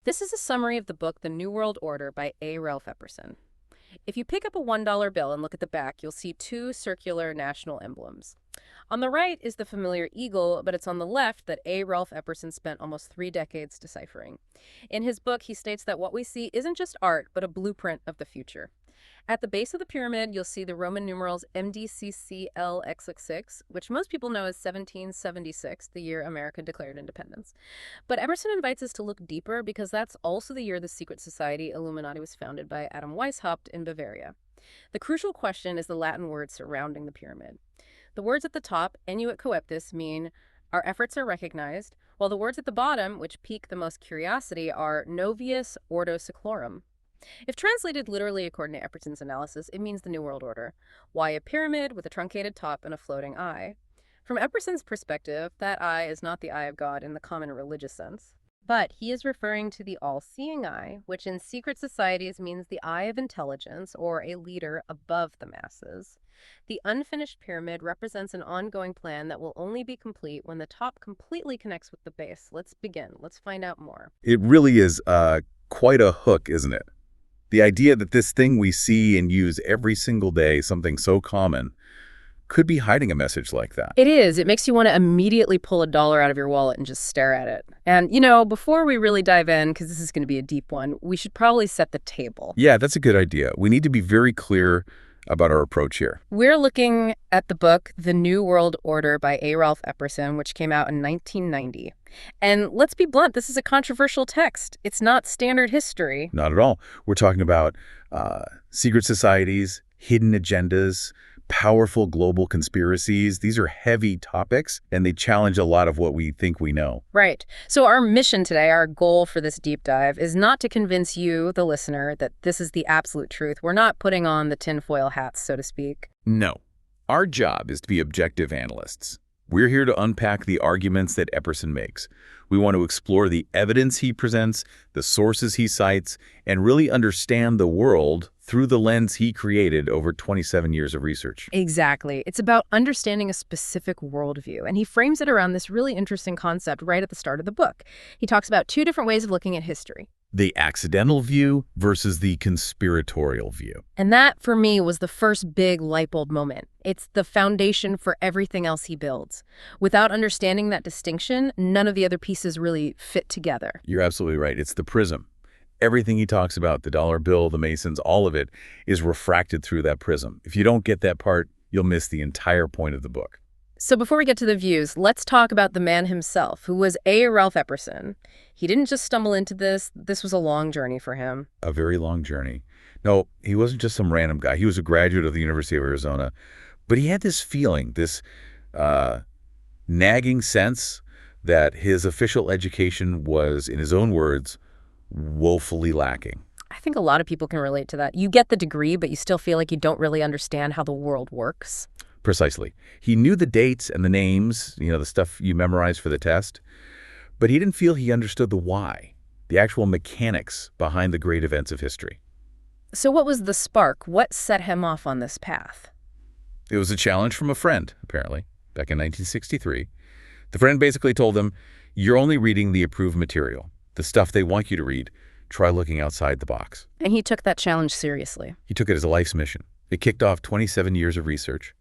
This is a summary of the book The New World Order by A. Ralph Epperson. If you pick up a $1 bill and look at the back, you'll see two circular national emblems. On the right is the familiar eagle, but it's on the left that A. Ralph Epperson spent almost 3 decades deciphering. In his book, he states that what we see isn't just art, but a blueprint of the future. At the base of the pyramid, you'll see the Roman numerals MDCCLXXVI, which most people know as 1776, the year America declared independence. But Epperson invites us to look deeper because that's also the year the secret society Illuminati was founded by Adam Weishaupt in Bavaria. The crucial question is the Latin word surrounding the pyramid. The words at the top, ANNUIT COEPTIS, mean our efforts are recognized, while the words at the bottom, which pique the most curiosity, are NOVUS ORDO SECLORUM. If translated literally according to Epperson's analysis, it means the New World Order. Why a pyramid with a truncated top and a floating eye? From Epperson's perspective, that eye is not the eye of God in the common religious sense. But he is referring to the all-seeing eye, which in secret societies means the eye of intelligence or a leader above the masses. The unfinished pyramid represents an ongoing plan that will only be complete when the top completely connects with the base. Let's begin. Let's find out more. It really is quite a hook, isn't it? The idea that this thing we see and use every single day, something so common, could be hiding a message like that. It is. It makes you want to immediately pull a dollar out of your wallet and just stare at it. And, before we really dive in, because this is going to be a deep one, we should probably set the table. Yeah, that's a good idea. We need to be very clear about our approach here. We're looking at the book The New World Order by A. Ralph Epperson, which came out in 1990. And let's be blunt, this is a controversial text. It's not standard history. Not at all. We're talking about secret societies, hidden agendas, powerful global conspiracies. These are heavy topics, and they challenge a lot of what we think we know. Right. So our mission today, our goal for this deep dive, is not to convince you, the listener, that this is the absolute truth. We're not putting on the tinfoil hats, so to speak. No. Our job is to be objective analysts. We're here to unpack the arguments that Epperson makes. We want to explore the evidence he presents, the sources he cites, and really understand the world through the lens he created over 27 years of research. Exactly. It's about understanding a specific worldview, and he frames it around this really interesting concept right at the start of the book. He talks about 2 different ways of looking at history. The accidental view versus the conspiratorial view. And that, for me, was the first big light bulb moment. It's the foundation for everything else he builds. Without understanding that distinction, none of the other pieces really fit together. You're absolutely right. It's the prism. Everything he talks about, the dollar bill, the Masons, all of it is refracted through that prism. If you don't get that part, you'll miss the entire point of the book. So before we get to the views, let's talk about the man himself, who was A. Ralph Epperson. He didn't just stumble into this. This was a long journey for him. A very long journey. No, he wasn't just some random guy. He was a graduate of the University of Arizona. But he had this feeling, this nagging sense that his official education was, in his own words, woefully lacking. I think a lot of people can relate to that. You get the degree, but you still feel like you don't really understand how the world works. Precisely. He knew the dates and the names, the stuff you memorize for the test, but he didn't feel he understood the why, the actual mechanics behind the great events of history. So what was the spark? What set him off on this path? It was a challenge from a friend, apparently, back in 1963. The friend basically told him, you're only reading the approved material, the stuff they want you to read. Try looking outside the box. And he took that challenge seriously. He took it as a life's mission. It kicked off 27 years of research.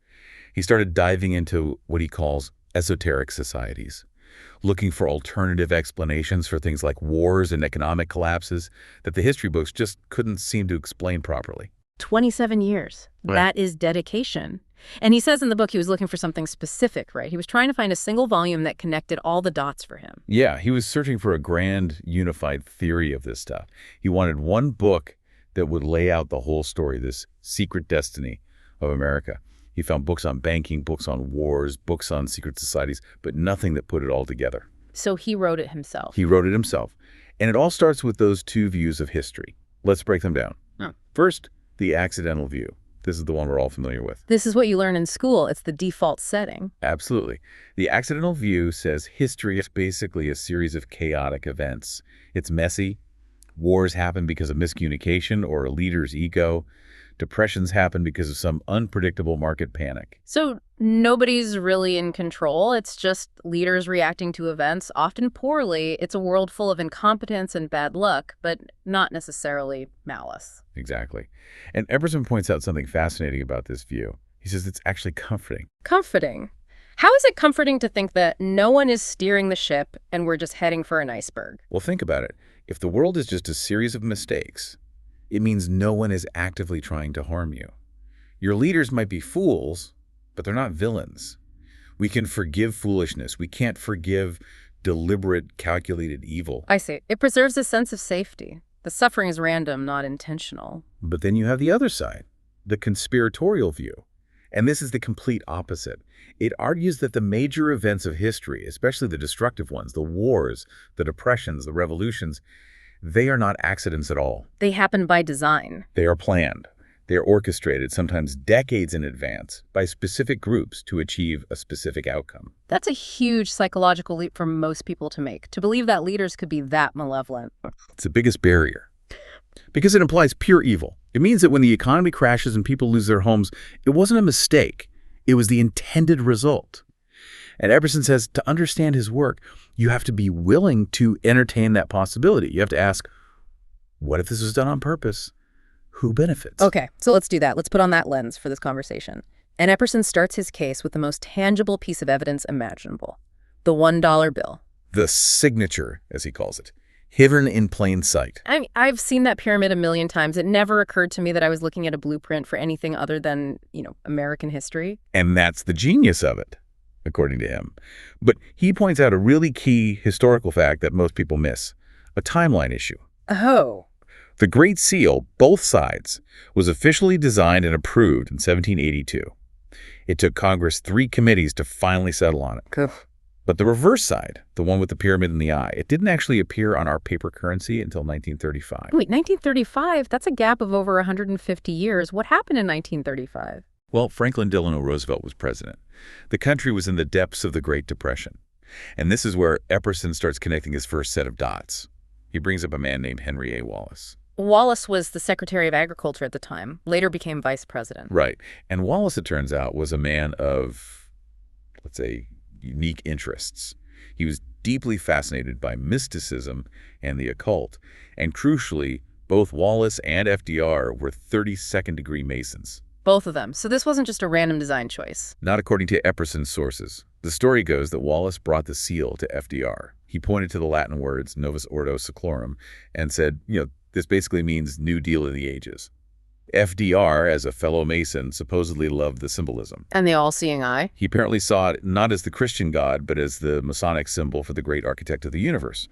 He started diving into what he calls esoteric societies, looking for alternative explanations for things like wars and economic collapses that the history books just couldn't seem to explain properly. 27 years. Right. That is dedication. And he says in the book he was looking for something specific, right? He was trying to find a single volume that connected all the dots for him. Yeah, he was searching for a grand, unified theory of this stuff. He wanted one book that would lay out the whole story, this secret destiny of America. He found books on banking, books on wars, books on secret societies, but nothing that put it all together. So he wrote it himself. He wrote it himself. And it all starts with those 2 views of history. Let's break them down. First, the accidental view. This is the one we're all familiar with. This is what you learn in school. It's the default setting. Absolutely. The accidental view says history is basically a series of chaotic events. It's messy. Wars happen because of miscommunication or a leader's ego. Depressions happen because of some unpredictable market panic. So nobody's really in control. It's just leaders reacting to events, often poorly. It's a world full of incompetence and bad luck, but not necessarily malice. Exactly. And Epperson points out something fascinating about this view. He says it's actually comforting. Comforting. How is it comforting to think that no one is steering the ship and we're just heading for an iceberg? Well, think about it. If the world is just a series of mistakes, it means no one is actively trying to harm you. Your leaders might be fools, but they're not villains. We can forgive foolishness. We can't forgive deliberate, calculated evil. I see. It preserves a sense of safety. The suffering is random, not intentional. But then you have the other side, the conspiratorial view. And this is the complete opposite. It argues that the major events of history, especially the destructive ones, the wars, the depressions, the revolutions, they are not accidents at all. They happen by design. They are planned. They are orchestrated, sometimes decades in advance, by specific groups to achieve a specific outcome. That's a huge psychological leap for most people to make, to believe that leaders could be that malevolent. It's the biggest barrier, because it implies pure evil. It means that when the economy crashes and people lose their homes, it wasn't a mistake. It was the intended result. And Epperson says to understand his work, you have to be willing to entertain that possibility. You have to ask, what if this was done on purpose? Who benefits? Okay, so let's do that. Let's put on that lens for this conversation. And Epperson starts his case with the most tangible piece of evidence imaginable, the $1 bill. The signature, as he calls it, hidden in plain sight. I've seen that pyramid a million times. It never occurred to me that I was looking at a blueprint for anything other than, American history. And that's the genius of it, according to him. But he points out a really key historical fact that most people miss, a timeline issue. Oh. The Great Seal, both sides, was officially designed and approved in 1782. It took Congress 3 committees to finally settle on it. But the reverse side, the one with the pyramid in the eye, it didn't actually appear on our paper currency until 1935. Wait, 1935? That's a gap of over 150 years. What happened in 1935? Well, Franklin Delano Roosevelt was president. The country was in the depths of the Great Depression. And this is where Epperson starts connecting his first set of dots. He brings up a man named Henry A. Wallace. Wallace was the Secretary of Agriculture at the time, later became vice president. Right. And Wallace, it turns out, was a man of, let's say, unique interests. He was deeply fascinated by mysticism and the occult. And crucially, both Wallace and FDR were 32nd degree Masons. Both of them. So this wasn't just a random design choice. Not according to Epperson's sources. The story goes that Wallace brought the seal to FDR. He pointed to the Latin words Novus Ordo Seclorum and said, this basically means New Deal of the Ages. FDR, as a fellow Mason, supposedly loved the symbolism. And the all-seeing eye? He apparently saw it not as the Christian God, but as the Masonic symbol for the great architect of the universe.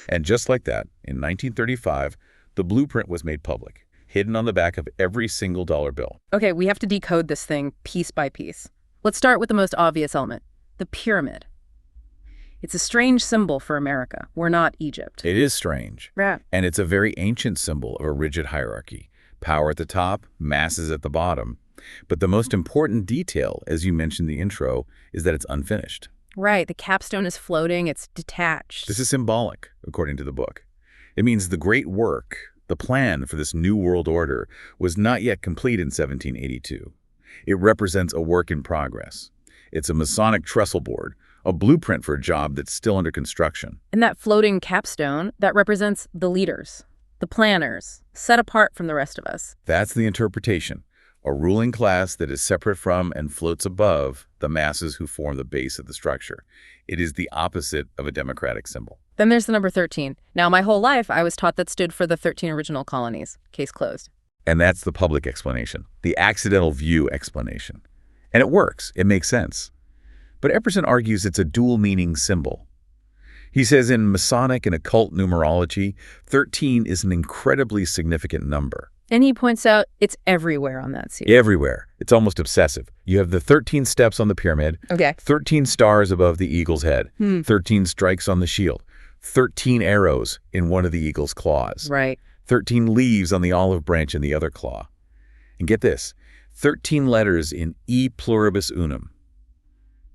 And just like that, in 1935, the blueprint was made public, hidden on the back of every single dollar bill. Okay, we have to decode this thing piece by piece. Let's start with the most obvious element, the pyramid. It's a strange symbol for America. We're not Egypt. It is strange. Yeah. And it's a very ancient symbol of a rigid hierarchy. Power at the top, masses at the bottom. But the most important detail, as you mentioned in the intro, is that it's unfinished. Right. The capstone is floating. It's detached. This is symbolic, according to the book. It means the great work, the plan for this new world order, was not yet complete in 1782. It represents a work in progress. It's a Masonic trestle board, a blueprint for a job that's still under construction. And that floating capstone, that represents the leaders, the planners, set apart from the rest of us. That's the interpretation. A ruling class that is separate from and floats above the masses who form the base of the structure. It is the opposite of a democratic symbol. Then there's the number 13. Now, my whole life, I was taught that stood for the 13 original colonies. Case closed. And that's the public explanation, the accidental view explanation. And it works. It makes sense. But Epperson argues it's a dual-meaning symbol. He says in Masonic and occult numerology, 13 is an incredibly significant number. And he points out it's everywhere on that seal. Everywhere. It's almost obsessive. You have the 13 steps on the pyramid, Okay. 13 stars above the eagle's head, 13 strikes on the shield, 13 arrows in one of the eagle's claws, Right. 13 leaves on the olive branch in the other claw. And get this, 13 letters in E pluribus unum,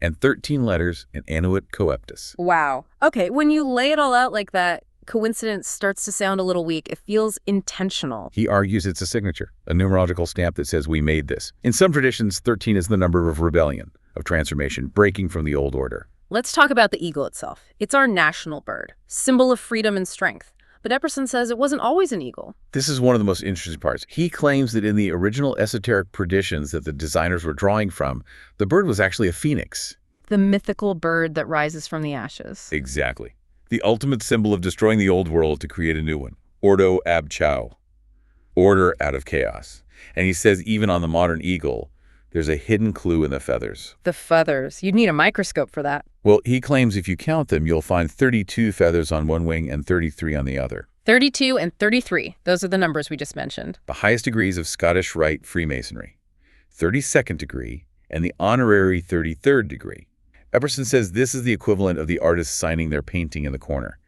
and 13 letters in ANNUIT COEPTIS. Wow. Okay, when you lay it all out like that, coincidence starts to sound a little weak. It feels intentional. He argues it's a signature, a numerological stamp that says we made this. In some traditions, 13 is the number of rebellion, of transformation, breaking from the old order. Let's talk about the eagle itself. It's our national bird, symbol of freedom and strength. But Epperson says it wasn't always an eagle. This is one of the most interesting parts. He claims that in the original esoteric traditions that the designers were drawing from, the bird was actually a phoenix. The mythical bird that rises from the ashes. Exactly. The ultimate symbol of destroying the old world to create a new one. Ordo ab chao. Order out of chaos. And he says even on the modern eagle, there's a hidden clue in the feathers. The feathers. You'd need a microscope for that. Well, he claims if you count them, you'll find 32 feathers on one wing and 33 on the other. 32 and 33. Those are the numbers we just mentioned. The highest degrees of Scottish Rite Freemasonry. 32nd degree and the honorary 33rd degree. Epperson says this is the equivalent of the artist signing their painting in the corner.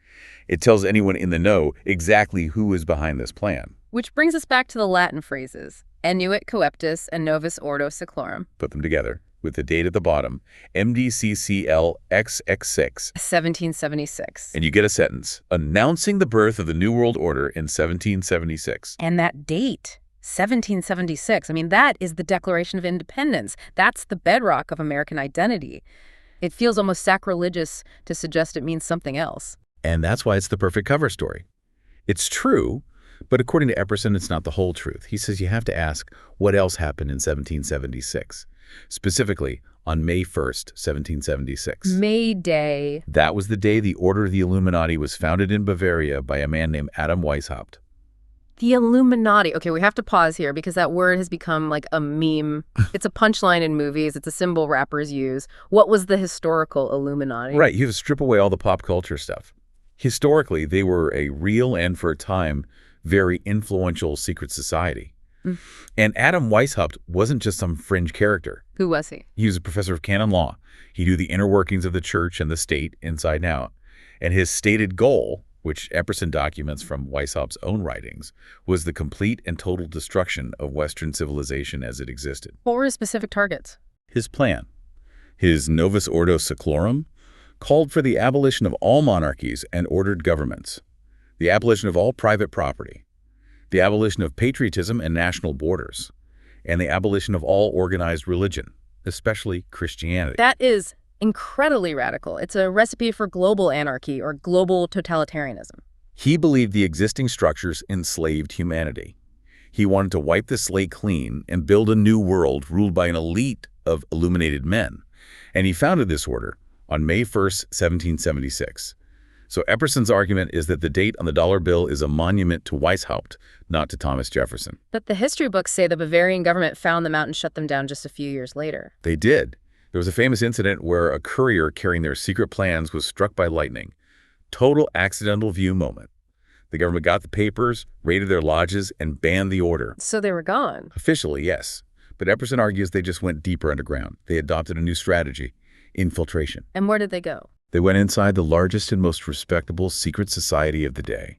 It tells anyone in the know exactly who is behind this plan. Which brings us back to the Latin phrases, ANNUIT COEPTIS and NOVUS ORDO SECLORUM. Put them together with the date at the bottom, MDCCLXXVI. 1776. And you get a sentence, announcing the birth of the New World Order in 1776. And that date, 1776, I mean, that is the Declaration of Independence. That's the bedrock of American identity. It feels almost sacrilegious to suggest it means something else. And that's why it's the perfect cover story. It's true, but according to Epperson, it's not the whole truth. He says you have to ask what else happened in 1776, specifically on May 1st, 1776. May Day. That was the day the Order of the Illuminati was founded in Bavaria by a man named Adam Weishaupt. The Illuminati. Okay, we have to pause here because that word has become like a meme. It's a punchline in movies. It's a symbol rappers use. What was the historical Illuminati? Right, you have to strip away all the pop culture stuff. Historically, they were a real and, for a time, very influential secret society. And Adam Weishaupt wasn't just some fringe character. Who was he? He was a professor of canon law. He knew the inner workings of the church and the state inside and out. And his stated goal, which Epperson documents from Weishaupt's own writings, was the complete and total destruction of Western civilization as it existed. What were his specific targets? His plan, his Novus Ordo Seclorum, called for the abolition of all monarchies and ordered governments, the abolition of all private property, the abolition of patriotism and national borders, and the abolition of all organized religion, especially Christianity. That is incredibly radical. It's a recipe for global anarchy or global totalitarianism. He believed the existing structures enslaved humanity. He wanted to wipe the slate clean and build a new world ruled by an elite of illuminated men. And he founded this order on May 1st, 1776. So Epperson's argument is that the date on the dollar bill is a monument to Weishaupt, not to Thomas Jefferson. But the history books say the Bavarian government found them out and shut them down just a few years later. They did. There was a famous incident where a courier carrying their secret plans was struck by lightning. Total accidental view moment. The government got the papers, raided their lodges, and banned the order. So they were gone. Officially, yes. But Epperson argues they just went deeper underground. They adopted a new strategy, infiltration. And where did they go? They went inside the largest and most respectable secret society of the day,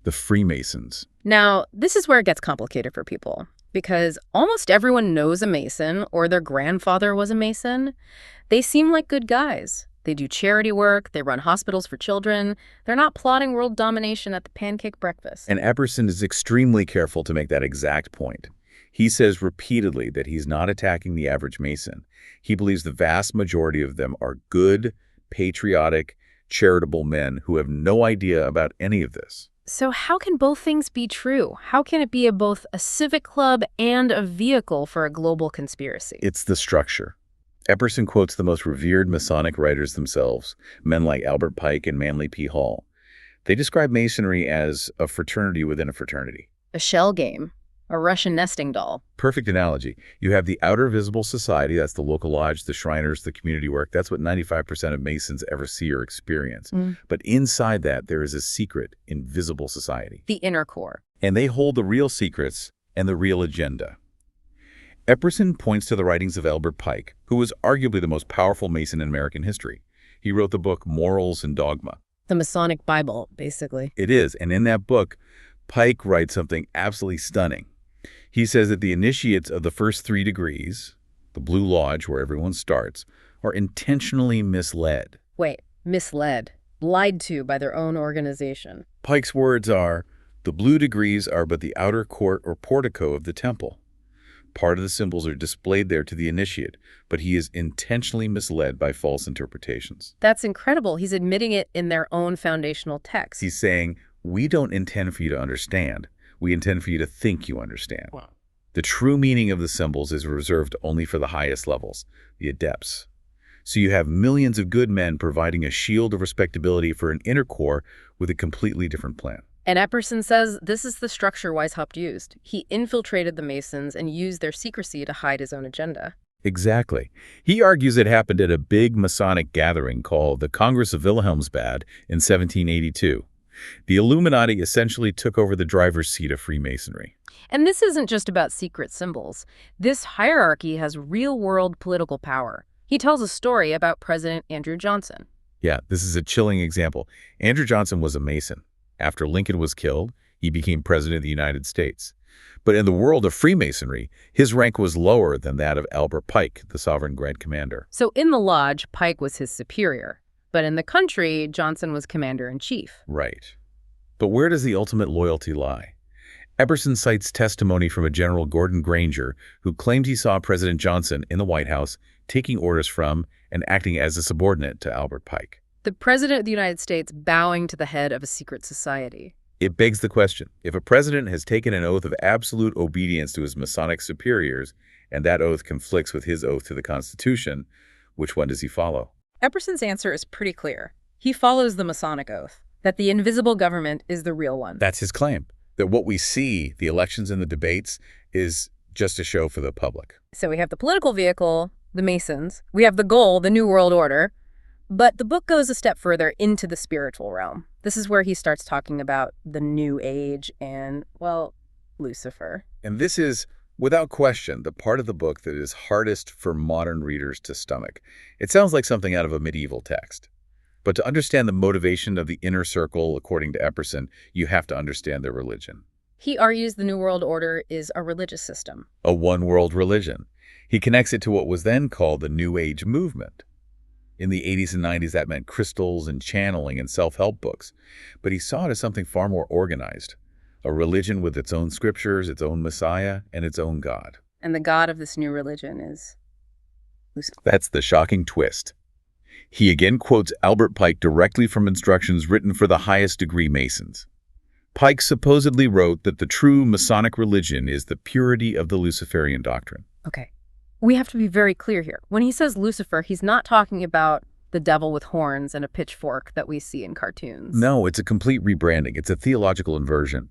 the Freemasons. Now, this is where it gets complicated for people, because almost everyone knows a Mason or their grandfather was a Mason. They seem like good guys. They do charity work. They run hospitals for children. They're not plotting world domination at the pancake breakfast. And Epperson is extremely careful to make that exact point. He says repeatedly that he's not attacking the average Mason. He believes the vast majority of them are good, patriotic, charitable men who have no idea about any of this. So how can both things be true? How can it be both a civic club and a vehicle for a global conspiracy? It's the structure. Epperson quotes the most revered Masonic writers themselves, men like Albert Pike and Manly P. Hall. They describe Masonry as a fraternity within a fraternity. A shell game. A Russian nesting doll. Perfect analogy. You have the outer visible society, that's the local lodge, the Shriners, the community work. That's what 95% of Masons ever see or experience. But inside that, there is a secret, invisible society. The inner core. And they hold the real secrets and the real agenda. Epperson points to the writings of Albert Pike, who was arguably the most powerful Mason in American history. He wrote the book Morals and Dogma. The Masonic Bible, basically. It is, and in that book, Pike writes something absolutely stunning. He says that the initiates of the first 3 degrees, the Blue Lodge where everyone starts, are intentionally misled. Wait, misled? lied to by their own organization. Pike's words are, "The blue degrees are but the outer court or portico of the temple." Part of the symbols are displayed there to the initiate, but he is intentionally misled by false interpretations. That's incredible. He's admitting it in their own foundational text. He's saying, we don't intend for you to understand. We intend for you to think you understand. Wow. The true meaning of the symbols is reserved only for the highest levels, the adepts. So you have millions of good men providing a shield of respectability for an inner core with a completely different plan. And Epperson says this is the structure Weishaupt used. He infiltrated the Masons and used their secrecy to hide his own agenda. Exactly. He argues it happened at a big Masonic gathering called the Congress of Wilhelmsbad in 1782. The Illuminati essentially took over the driver's seat of Freemasonry. And this isn't just about secret symbols. This hierarchy has real-world political power. He tells a story about President Andrew Johnson. Yeah, this is a chilling example. Andrew Johnson was a Mason. After Lincoln was killed, he became president of the United States. But in the world of Freemasonry, his rank was lower than that of Albert Pike, the Sovereign Grand Commander. So in the lodge, Pike was his superior. But in the country, Johnson was commander-in-chief. Right. But where does the ultimate loyalty lie? Epperson cites testimony from a General Gordon Granger who claimed he saw President Johnson in the White House taking orders from and acting as a subordinate to Albert Pike. The President of the United States bowing to the head of a secret society. It begs the question, if a president has taken an oath of absolute obedience to his Masonic superiors, and that oath conflicts with his oath to the Constitution, which one does he follow? Epperson's answer is pretty clear. He follows the Masonic oath, that the invisible government is the real one. That's his claim, that what we see, the elections and the debates, is just a show for the public. So we have the political vehicle, the Masons. We have the goal, the New World Order. But the book goes a step further into the spiritual realm. This is where he starts talking about the New Age and, well, Lucifer. And this is, without question, the part of the book that is hardest for modern readers to stomach. It sounds like something out of a medieval text. But to understand the motivation of the inner circle, according to Epperson, you have to understand their religion. He argues the New World Order is a religious system. A one-world religion. He connects it to what was then called the New Age movement. In the 80s and 90s, that meant crystals and channeling and self-help books. But he saw it as something far more organized. A religion with its own scriptures, its own Messiah, and its own God. And the God of this new religion is Lucifer. That's the shocking twist. He again quotes Albert Pike directly from instructions written for the highest degree Masons. Pike supposedly wrote that the true Masonic religion is the purity of the Luciferian doctrine. Okay. We have to be very clear here. When he says Lucifer, he's not talking about the devil with horns and a pitchfork that we see in cartoons. No, it's a complete rebranding. It's a theological inversion.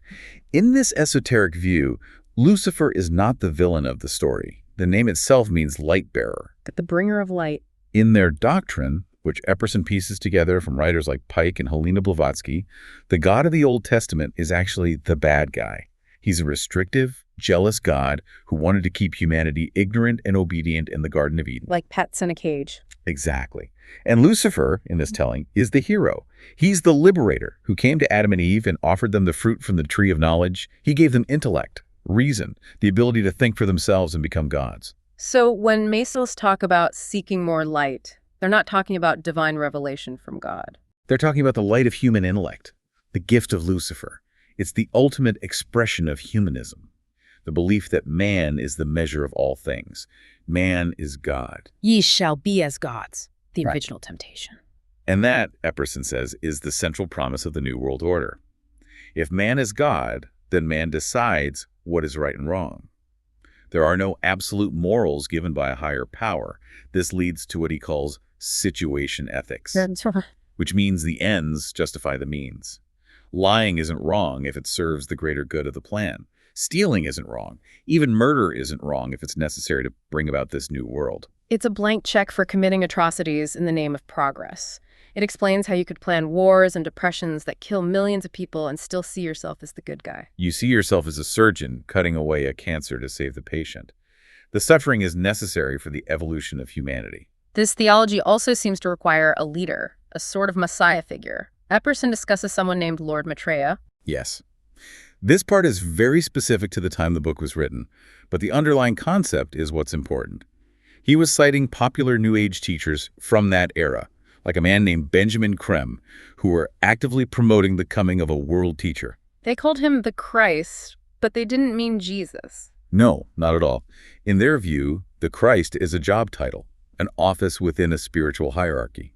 In this esoteric view, Lucifer is not the villain of the story. The name itself means light bearer. The bringer of light. In their doctrine, which Epperson pieces together from writers like Pike and Helena Blavatsky, the God of the Old Testament is actually the bad guy. He's a restrictive, jealous God who wanted to keep humanity ignorant and obedient in the Garden of Eden. Like pets in a cage. Exactly. And Lucifer, in this telling, is the hero. He's the liberator who came to Adam and Eve and offered them the fruit from the tree of knowledge. He gave them intellect, reason, the ability to think for themselves and become gods. So when Masons talk about seeking more light, they're not talking about divine revelation from God. They're talking about the light of human intellect, the gift of Lucifer. It's the ultimate expression of humanism, the belief that man is the measure of all things. Man is God. Ye shall be as gods, the Right. original temptation. And that, Epperson says, is the central promise of the New World Order. If man is God, then man decides what is right and wrong. There are no absolute morals given by a higher power. This leads to what he calls situation ethics, which means the ends justify the means. Lying isn't wrong if it serves the greater good of the plan. Stealing isn't wrong. Even murder isn't wrong if it's necessary to bring about this new world. It's a blank check for committing atrocities in the name of progress. It explains how you could plan wars and depressions that kill millions of people and still see yourself as the good guy. You see yourself as a surgeon cutting away a cancer to save the patient. The suffering is necessary for the evolution of humanity. This theology also seems to require a leader, a sort of messiah figure. Epperson discusses someone named Lord Maitreya. Yes. This part is very specific to the time the book was written, but the underlying concept is what's important. He was citing popular New Age teachers from that era, like a man named Benjamin Creme, who were actively promoting the coming of a world teacher. They called him the Christ, but they didn't mean Jesus. No, not at all. In their view, the Christ is a job title, an office within a spiritual hierarchy.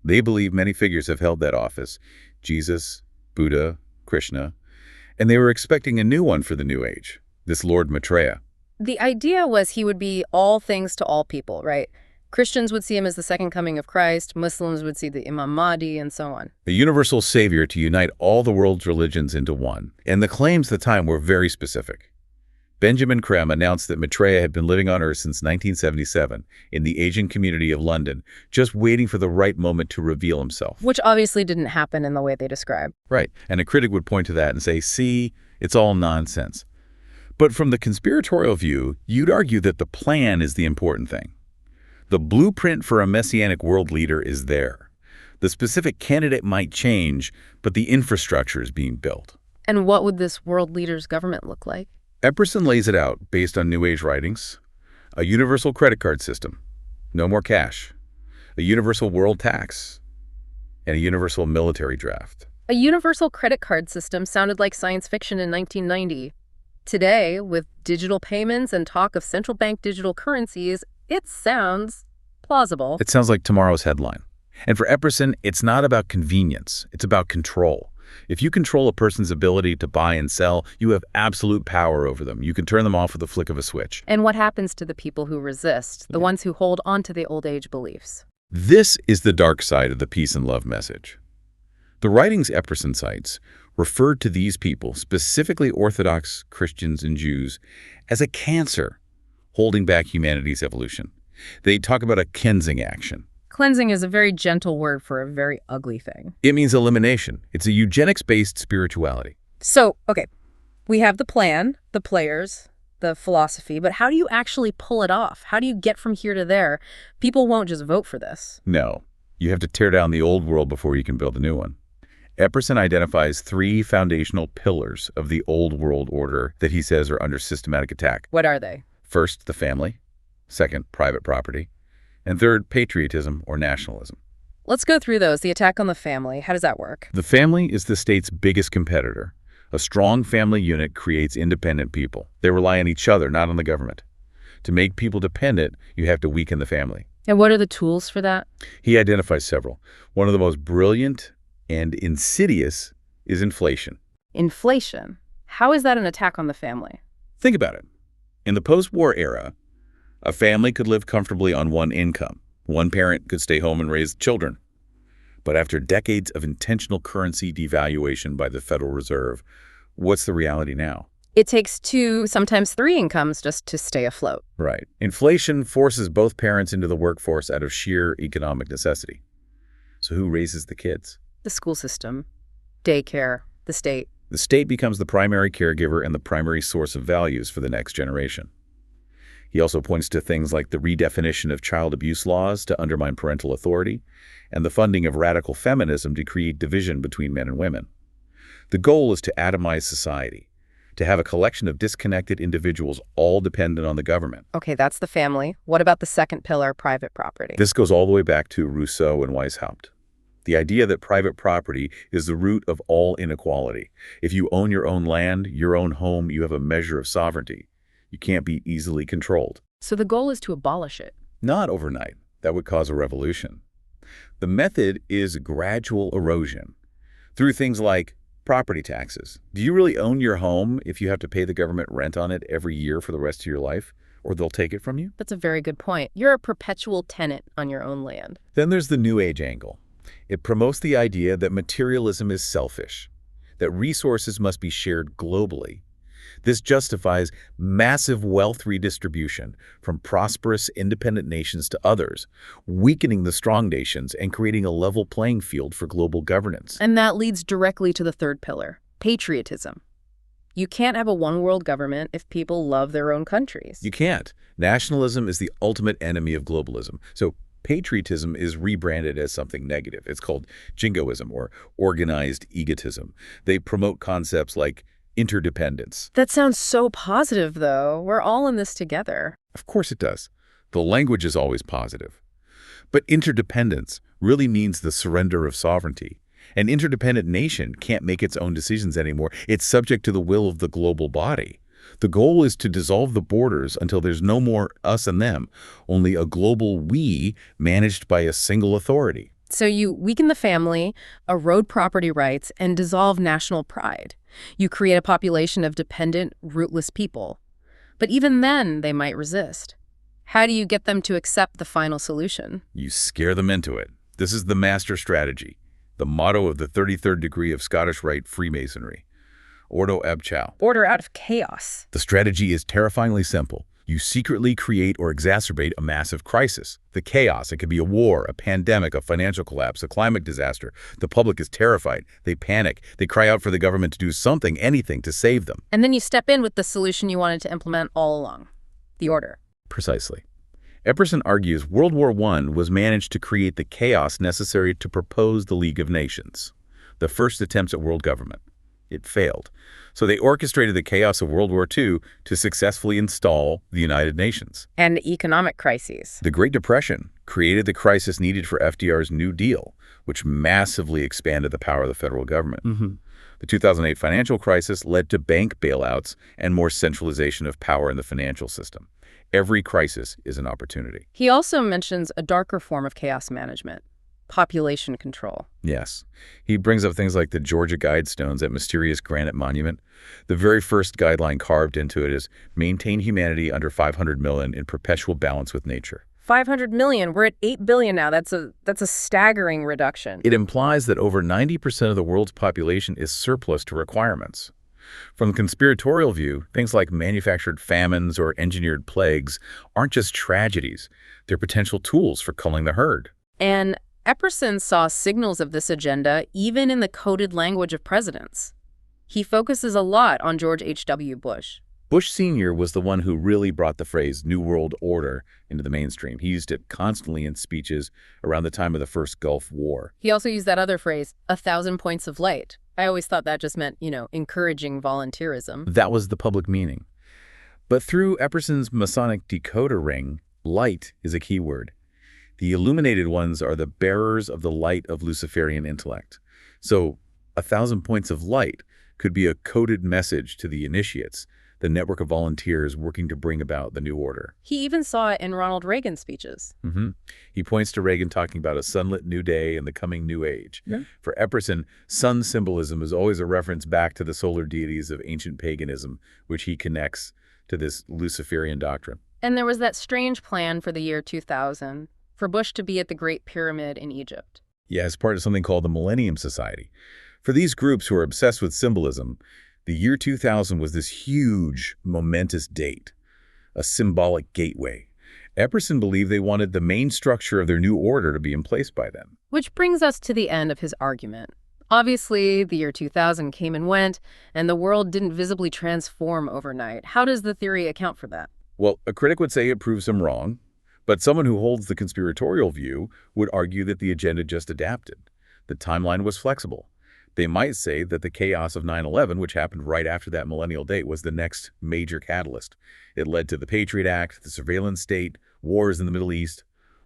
They believe many figures have held that office: Jesus, Buddha, Krishna, and they were expecting a new one for the New Age, this Lord Maitreya. The idea was he would be all things to all people, right? Christians would see him as the second coming of Christ, Muslims would see the Imam Mahdi, and so on. A universal savior to unite all the world's religions into one. And the claims at the time were very specific. Benjamin Creme announced that Maitreya had been living on Earth since 1977 in the Asian community of London, just waiting for the right moment to reveal himself. Which obviously didn't happen in the way they describe. Right. And a critic would point to that and say, see, it's all nonsense. But from the conspiratorial view, you'd argue that the plan is the important thing. The blueprint for a messianic world leader is there. The specific candidate might change, but the infrastructure is being built. And what would this world leader's government look like? Epperson lays it out based on New Age writings: a universal credit card system, no more cash, a universal world tax, and a universal military draft. A universal credit card system sounded like science fiction in 1990. Today, with digital payments and talk of central bank digital currencies, it sounds plausible. It sounds like tomorrow's headline. And for Epperson, it's not about convenience, it's about control. If you control a person's ability to buy and sell, you have absolute power over them. You can turn them off with a flick of a switch. And what happens to the people who resist, the ones who hold on to the old age beliefs? This is the dark side of the peace and love message. The writings Epperson cites referred to these people, specifically Orthodox Christians and Jews, as a cancer holding back humanity's evolution. They talk about a cleansing action. Cleansing is a very gentle word for a very ugly thing. It means elimination. It's a eugenics-based spirituality. So, okay, we have the plan, the players, the philosophy, but how do you actually pull it off? How do you get from here to there? People won't just vote for this. No, you have to tear down the old world before you can build a new one. Epperson identifies 3 foundational pillars of the old world order that he says are under systematic attack. What are they? First, the family. Second, private property. And third, patriotism or nationalism. Let's go through those. The attack on the family. How does that work? The family is the state's biggest competitor. A strong family unit creates independent people. They rely on each other, not on the government. To make people dependent, you have to weaken the family. And what are the tools for that? He identifies several. One of the most brilliant and insidious is inflation. Inflation? How is that an attack on the family? Think about it. In the post-war era, a family could live comfortably on one income. One parent could stay home and raise children. But after decades of intentional currency devaluation by the Federal Reserve, what's the reality now? It takes 2, sometimes 3 incomes just to stay afloat. Right. Inflation forces both parents into the workforce out of sheer economic necessity. So who raises the kids? The school system, daycare, the state. The state becomes the primary caregiver and the primary source of values for the next generation. He also points to things like the redefinition of child abuse laws to undermine parental authority and the funding of radical feminism to create division between men and women. The goal is to atomize society, to have a collection of disconnected individuals all dependent on the government. Okay, that's the family. What about the second pillar, private property? This goes all the way back to Rousseau and Weishaupt. The idea that private property is the root of all inequality. If you own your own land, your own home, you have a measure of sovereignty. You can't be easily controlled. So the goal is to abolish it. Not overnight. That would cause a revolution. The method is gradual erosion through things like property taxes. Do you really own your home if you have to pay the government rent on it every year for the rest of your life? Or they'll take it from you? That's a very good point. You're a perpetual tenant on your own land. Then there's the New Age angle. It promotes the idea that materialism is selfish, that resources must be shared globally. This justifies massive wealth redistribution from prosperous, independent nations to others, weakening the strong nations and creating a level playing field for global governance. And that leads directly to the third pillar, patriotism. You can't have a one-world government if people love their own countries. You can't. Nationalism is the ultimate enemy of globalism. So patriotism is rebranded as something negative. It's called jingoism or organized egotism. They promote concepts like interdependence. That sounds so positive, though. We're all in this together. Of course it does. The language is always positive. But interdependence really means the surrender of sovereignty. An interdependent nation can't make its own decisions anymore. It's subject to the will of the global body. The goal is to dissolve the borders until there's no more us and them, only a global we managed by a single authority. So you weaken the family, erode property rights, and dissolve national pride. You create a population of dependent, rootless people. But even then, they might resist. How do you get them to accept the final solution? You scare them into it. This is the master strategy, the motto of the 33rd degree of Scottish Rite Freemasonry. Ordo Weishaupt. Order out of chaos. The strategy is terrifyingly simple. You secretly create or exacerbate a massive crisis. The chaos, it could be a war, a pandemic, a financial collapse, a climate disaster. The public is terrified. They panic. They cry out for the government to do something, anything, to save them. And then you step in with the solution you wanted to implement all along. The order. Precisely. Epperson argues World War I was managed to create the chaos necessary to propose the League of Nations, the first attempts at world government. It failed. So they orchestrated the chaos of World War II to successfully install the United Nations. And economic crises. The Great Depression created the crisis needed for FDR's New Deal, which massively expanded the power of the federal government. The 2008 financial crisis led to bank bailouts and more centralization of power in the financial system. Every crisis is an opportunity. He also mentions a darker form of chaos management. Population control. Yes. He brings up things like the Georgia Guidestones, that mysterious granite monument. The very first guideline carved into it is maintain humanity under 500 million in perpetual balance with nature. 500 million. We're at 8 billion now. That's a staggering reduction. It implies that over 90% of the world's population is surplus to requirements. From the conspiratorial view, things like manufactured famines or engineered plagues aren't just tragedies. They're potential tools for culling the herd. And Epperson saw signals of this agenda even in the coded language of presidents. He focuses a lot on George H.W. Bush. Bush Sr. was the one who really brought the phrase New World Order into the mainstream. He used it constantly in speeches around the time of the first Gulf War. He also used that other phrase, 1,000 points of light. I always thought that just meant, encouraging volunteerism. That was the public meaning. But through Epperson's Masonic decoder ring, light is a key word. The illuminated ones are the bearers of the light of Luciferian intellect. So 1,000 points of light could be a coded message to the initiates, the network of volunteers working to bring about the new order. He even saw it in Ronald Reagan's speeches. He points to Reagan talking about a sunlit new day and the coming new age. Yeah. For Epperson, sun symbolism is always a reference back to the solar deities of ancient paganism, which he connects to this Luciferian doctrine. And there was that strange plan for the year 2000. For Bush to be at the Great Pyramid in Egypt. Yeah, as part of something called the Millennium Society. For these groups who are obsessed with symbolism, the year 2000 was this huge, momentous date, a symbolic gateway. Epperson believed they wanted the main structure of their new order to be in place by then. Which brings us to the end of his argument. Obviously, the year 2000 came and went, and the world didn't visibly transform overnight. How does the theory account for that? Well, a critic would say it proves him wrong. But someone who holds the conspiratorial view would argue that the agenda just adapted. The timeline was flexible. They might say that the chaos of 9/11, which happened right after that millennial date, was the next major catalyst. It led to the Patriot Act, the surveillance state, wars in the Middle East,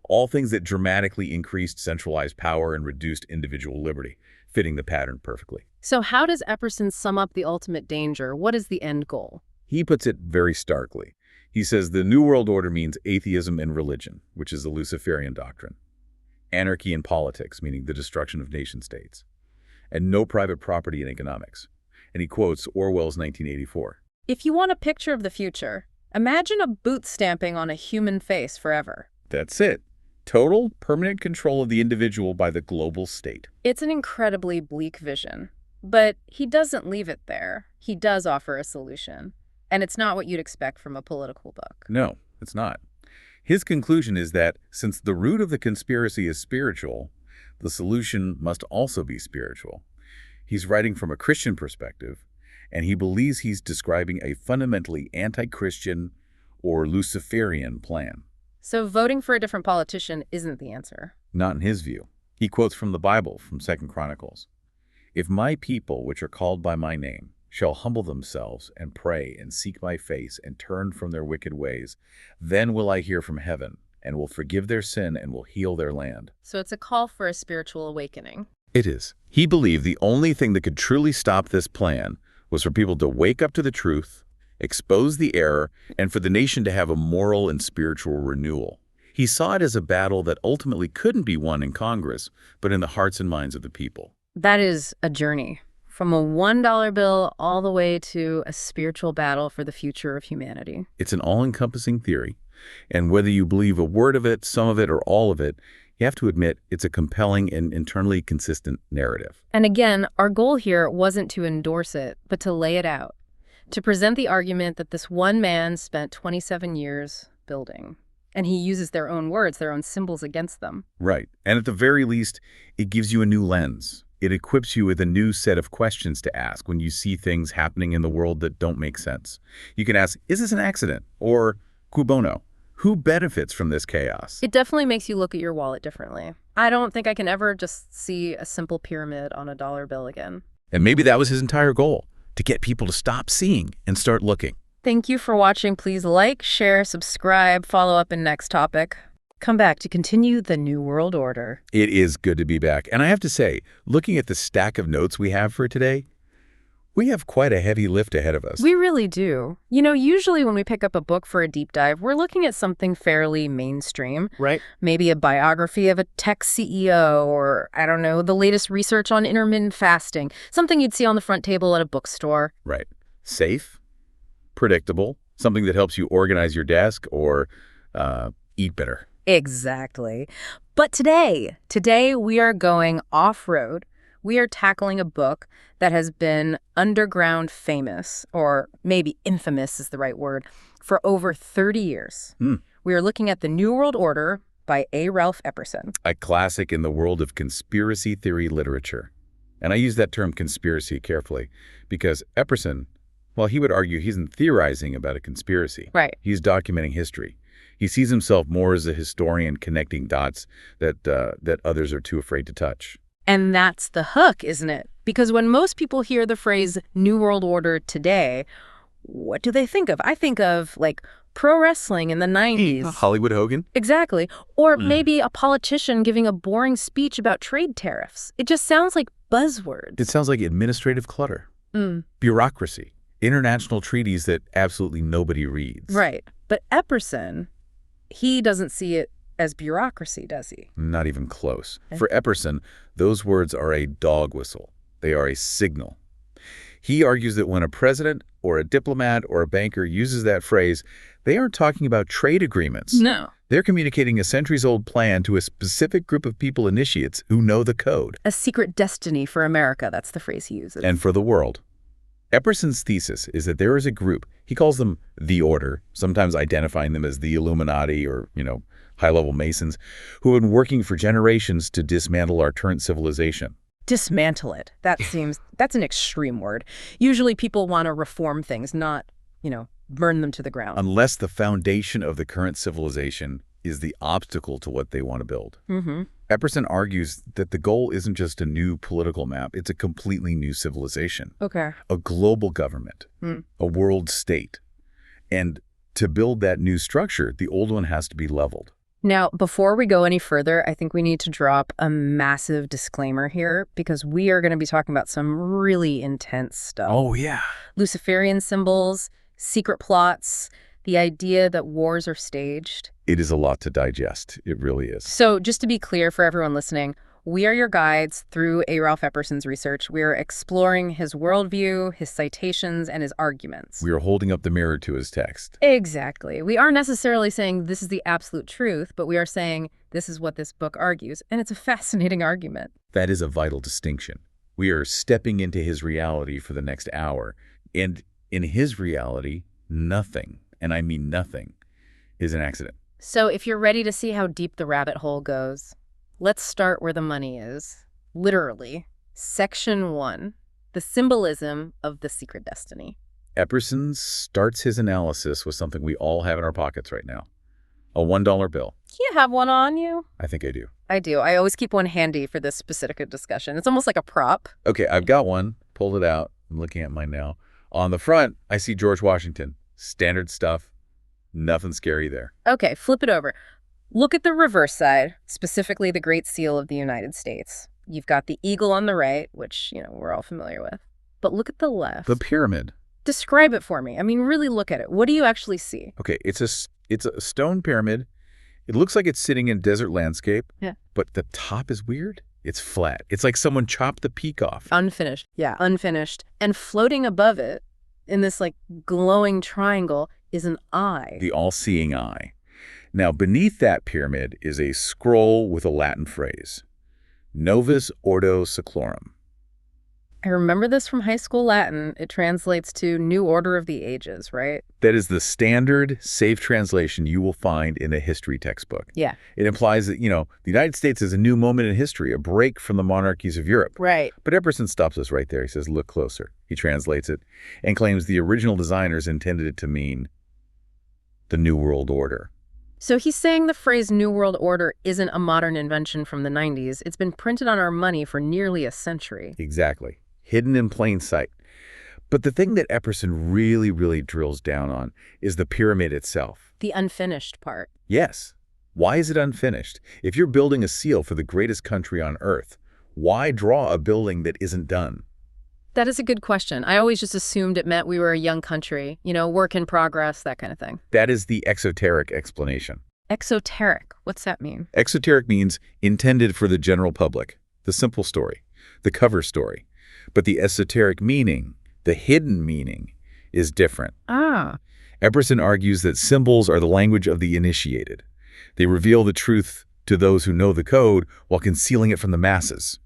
all things that dramatically increased centralized power and reduced individual liberty, fitting the pattern perfectly. So how does Epperson sum up the ultimate danger? What is the end goal? He puts it very starkly. He says the New World Order means atheism in religion, which is the Luciferian doctrine, anarchy in politics, meaning the destruction of nation-states, and no private property in economics. And he quotes Orwell's 1984. If you want a picture of the future, imagine a boot stamping on a human face forever. That's it. Total, permanent control of the individual by the global state. It's an incredibly bleak vision. But he doesn't leave it there. He does offer a solution. And it's not what you'd expect from a political book. No, it's not. His conclusion is that since the root of the conspiracy is spiritual, the solution must also be spiritual. He's writing from a Christian perspective, and he believes he's describing a fundamentally anti-Christian or Luciferian plan. So voting for a different politician isn't the answer. Not in his view. He quotes from the Bible, from 2 Chronicles. If my people, which are called by my name, shall humble themselves and pray and seek my face and turn from their wicked ways, then will I hear from heaven and will forgive their sin and will heal their land. So it's a call for a spiritual awakening. It is. He believed the only thing that could truly stop this plan was for people to wake up to the truth, expose the error, and for the nation to have a moral and spiritual renewal. He saw it as a battle that ultimately couldn't be won in Congress, but in the hearts and minds of the people. That is a journey. From a $1 bill all the way to a spiritual battle for the future of humanity. It's an all-encompassing theory, and whether you believe a word of it, some of it, or all of it, you have to admit it's a compelling and internally consistent narrative. And again, our goal here wasn't to endorse it, but to lay it out. To present the argument that this one man spent 27 years building. And he uses their own words, their own symbols against them. Right. And at the very least, it gives you a new lens. It equips you with a new set of questions to ask when you see things happening in the world that don't make sense. You can ask, is this an accident? Or, cui bono? Who benefits from this chaos? It definitely makes you look at your wallet differently. I don't think I can ever just see a simple pyramid on a dollar bill again. And maybe that was his entire goal, to get people to stop seeing and start looking. Thank you for watching. Please like, share, subscribe, follow up in next topic. Come back to continue the New World Order. It is good to be back. And I have to say, looking at the stack of notes we have for today, we have quite a heavy lift ahead of us. We really do. You know, usually when we pick up a book for a deep dive, we're looking at something fairly mainstream. Right. Maybe a biography of a tech CEO or, I don't know, the latest research on intermittent fasting. Something you'd see on the front table at a bookstore. Right. Safe, predictable, something that helps you organize your desk or eat better. Exactly. But today we are going off-road. We are tackling a book that has been underground famous, or maybe infamous is the right word, for over 30 years. We are looking at The New World Order by A. Ralph Epperson. A classic in the world of conspiracy theory literature. And I use that term conspiracy carefully because Epperson, well, he would argue he isn't theorizing about a conspiracy. Right. He's documenting history. He sees himself more as a historian connecting dots that others are too afraid to touch. And that's the hook, isn't it? Because when most people hear the phrase New World Order today, what do they think of? I think of, like, pro wrestling in the 90s. Hollywood Hogan? Exactly. Or maybe a politician giving a boring speech about trade tariffs. It just sounds like buzzwords. It sounds like administrative clutter, bureaucracy, international treaties that absolutely nobody reads. Right. But Epperson, he doesn't see it as bureaucracy, does he? Not even close. For Epperson, those words are a dog whistle. They are a signal. He argues that when a president or a diplomat or a banker uses that phrase, they aren't talking about trade agreements. No. They're communicating a centuries-old plan to a specific group of people initiates who know the code. A secret destiny for America, that's the phrase he uses. And for the world. Epperson's thesis is that there is a group, he calls them the Order, sometimes identifying them as the Illuminati or, high-level Masons, who have been working for generations to dismantle our current civilization. Dismantle it. That's an extreme word. Usually people want to reform things, not, burn them to the ground. Unless the foundation of the current civilization is the obstacle to what they want to build. Epperson argues that the goal isn't just a new political map, it's a completely new civilization. Okay. A global government, a world state. And to build that new structure, the old one has to be leveled. Now, before we go any further, I think we need to drop a massive disclaimer here because we are going to be talking about some really intense stuff. Oh, yeah. Luciferian symbols, secret plots, the idea that wars are staged. It is a lot to digest. It really is. So just to be clear for everyone listening, we are your guides through A. Ralph Epperson's research. We are exploring his worldview, his citations, and his arguments. We are holding up the mirror to his text. Exactly. We aren't necessarily saying this is the absolute truth, but we are saying this is what this book argues, and it's a fascinating argument. That is a vital distinction. We are stepping into his reality for the next hour, and in his reality, nothing, and I mean nothing, is an accident. So if you're ready to see how deep the rabbit hole goes, let's start where the money is. Literally, Section 1, the symbolism of the secret destiny. Epperson starts his analysis with something we all have in our pockets right now, a $1 bill. You have one on you? I think I do. I do. I always keep one handy for this specific discussion. It's almost like a prop. Okay, I've got one. Pulled it out. I'm looking at mine now. On the front, I see George Washington. Standard stuff. Nothing scary there. Okay, flip it over. Look at the reverse side, specifically the Great Seal of the United States. You've got the eagle on the right, which, we're all familiar with. But look at the left. The pyramid. Describe it for me. I mean, really look at it. What do you actually see? Okay, it's a stone pyramid. It looks like it's sitting in desert landscape. Yeah. But the top is weird. It's flat. It's like someone chopped the peak off. Unfinished. Yeah, unfinished. And floating above it, in this, glowing triangle, is an eye. The all-seeing eye. Now, beneath that pyramid is a scroll with a Latin phrase. Novus Ordo Seclorum. I remember this from high school Latin. It translates to New Order of the Ages, right? That is the standard, safe translation you will find in a history textbook. Yeah. It implies that, the United States is a new moment in history, a break from the monarchies of Europe. Right. But Epperson stops us right there. He says, look closer. He translates it and claims the original designers intended it to mean the New World Order. So he's saying the phrase New World Order isn't a modern invention from the 90s. It's been printed on our money for nearly a century. Exactly. Hidden in plain sight. But the thing that Epperson really, really drills down on is the pyramid itself. The unfinished part. Yes. Why is it unfinished? If you're building a seal for the greatest country on Earth, why draw a building that isn't done? That is a good question. I always just assumed it meant we were a young country, work in progress, that kind of thing. That is the exoteric explanation. Exoteric. What's that mean? Exoteric means intended for the general public, the simple story, the cover story. But the esoteric meaning, the hidden meaning, is different. Ah. Epperson argues that symbols are the language of the initiated. They reveal the truth to those who know the code while concealing it from the masses.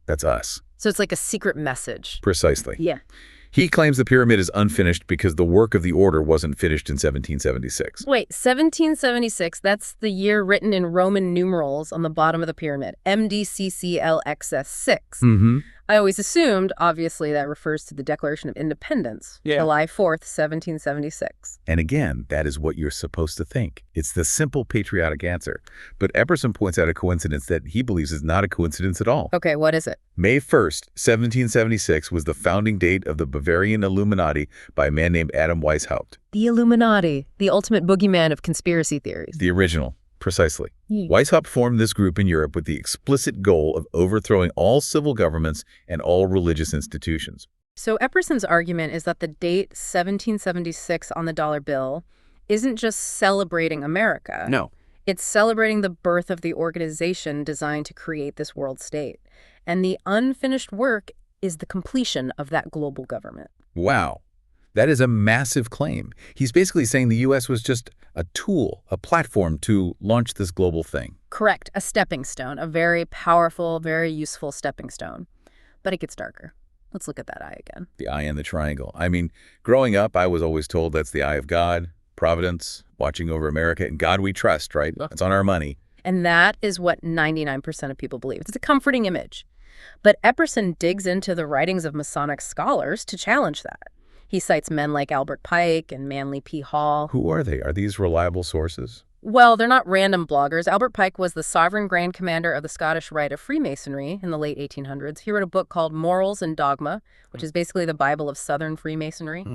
That's us. So it's like a secret message. Precisely. Yeah. He claims the pyramid is unfinished because the work of the order wasn't finished in 1776. Wait, 1776, that's the year written in Roman numerals on the bottom of the pyramid. MDCCLXXVI. Mm-hmm. I always assumed, obviously, that refers to the Declaration of Independence, Yeah. July 4th, 1776. And again, that is what you're supposed to think. It's the simple patriotic answer. But Epperson points out a coincidence that he believes is not a coincidence at all. Okay, what is it? May 1st, 1776 was the founding date of the Bavarian Illuminati by a man named Adam Weishaupt. The Illuminati, the ultimate boogeyman of conspiracy theories. The original. Precisely. Hmm. Weishaupt formed this group in Europe with the explicit goal of overthrowing all civil governments and all religious institutions. So Epperson's argument is that the date 1776 on the dollar bill isn't just celebrating America. No. It's celebrating the birth of the organization designed to create this world state. And the unfinished work is the completion of that global government. Wow. That is a massive claim. He's basically saying the U.S. was just a tool, a platform to launch this global thing. Correct. A stepping stone. A very powerful, very useful stepping stone. But it gets darker. Let's look at that eye again. The eye in the triangle. I mean, growing up, I was always told that's the eye of God, providence, watching over America, and God we trust, right? It's on our money. And that is what 99% of people believe. It's a comforting image. But Epperson digs into the writings of Masonic scholars to challenge that. He cites men like Albert Pike and Manly P. Hall. Who are they? Are these reliable sources? Well, they're not random bloggers. Albert Pike was the sovereign grand commander of the Scottish Rite of Freemasonry in the late 1800s. He wrote a book called Morals and Dogma, which is basically the Bible of Southern Freemasonry.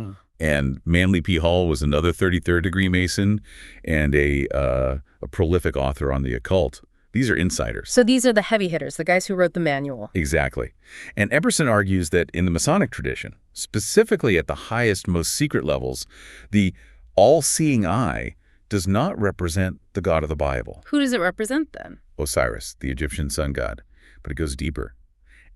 And Manly P. Hall was another 33rd degree Mason and a prolific author on the occult. These are insiders. So these are the heavy hitters, the guys who wrote the manual. Exactly. And Epperson argues that in the Masonic tradition, specifically at the highest, most secret levels, the all-seeing eye does not represent the God of the Bible. Who does it represent then? Osiris, the Egyptian sun god. But it goes deeper.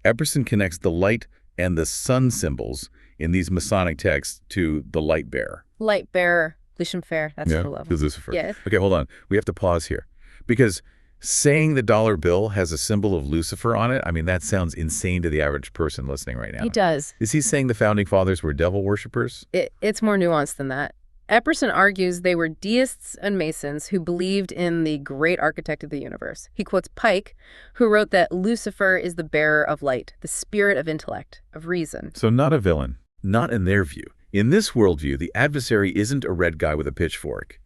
Epperson connects the light and the sun symbols in these Masonic texts to the light bearer. Light bearer, Lucian Fair, that's the level. Lucifer. Yes. Okay, hold on. We have to pause here. Because saying the dollar bill has a symbol of Lucifer on it, I mean, that sounds insane to the average person listening right now. He does. Is he saying the founding fathers were devil worshippers? It's more nuanced than that. Epperson argues they were deists and Masons who believed in the great architect of the universe. He quotes Pike, who wrote that Lucifer is the bearer of light, the spirit of intellect, of reason. So not a villain. Not in their view. In this worldview, the adversary isn't a red guy with a pitchfork.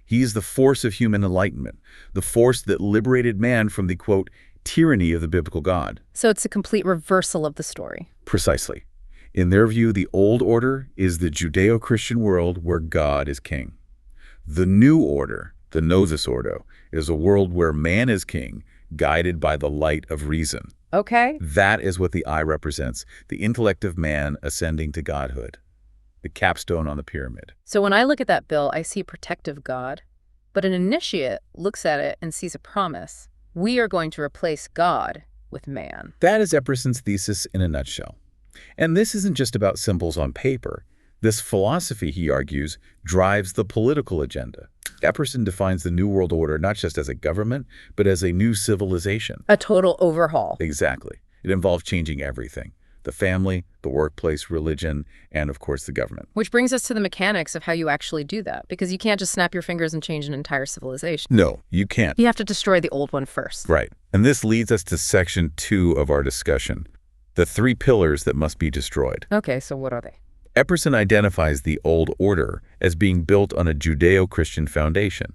He's the force of human enlightenment, the force that liberated man from the, quote, tyranny of the biblical God. So it's a complete reversal of the story. Precisely. In their view, the old order is the Judeo-Christian world where God is king. The new order, The Novus Ordo is a world where man is king, guided by the light of reason. Okay. That is what the eye represents, the intellect of man ascending to godhood, the capstone on the pyramid. So when I look at that bill, I see a protective God, but an initiate looks at it and sees a promise. We are going to replace God with man. That is Epperson's thesis in a nutshell. And this isn't just about symbols on paper. This philosophy, he argues, drives the political agenda. Epperson defines the New World Order not just as a government, but as a new civilization. A total overhaul. Exactly. It involves changing everything. The family, the workplace, religion, and of course the government. Which brings us to the mechanics of how you actually do that, because you can't just snap your fingers and change an entire civilization. No, you can't. You have to destroy the old one first. Right. And this leads us to section 2 of our discussion, the 3 pillars that must be destroyed. Okay, so what are they? Epperson identifies the old order as being built on a Judeo-Christian foundation.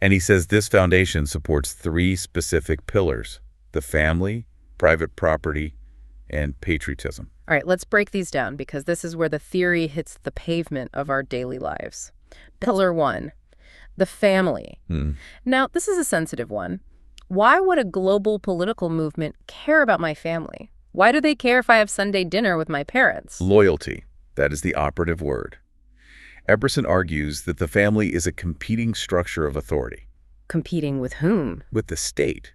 And he says this foundation supports 3 specific pillars: the family, private property, and patriotism. All right, let's break these down, because this is where the theory hits the pavement of our daily lives. Pillar 1, the family. Now, this is a sensitive one. Why would a global political movement care about my family? Why do they care if I have Sunday dinner with my parents? Loyalty. That is the operative word. Epperson argues that the family is a competing structure of authority. Competing with whom? With the state.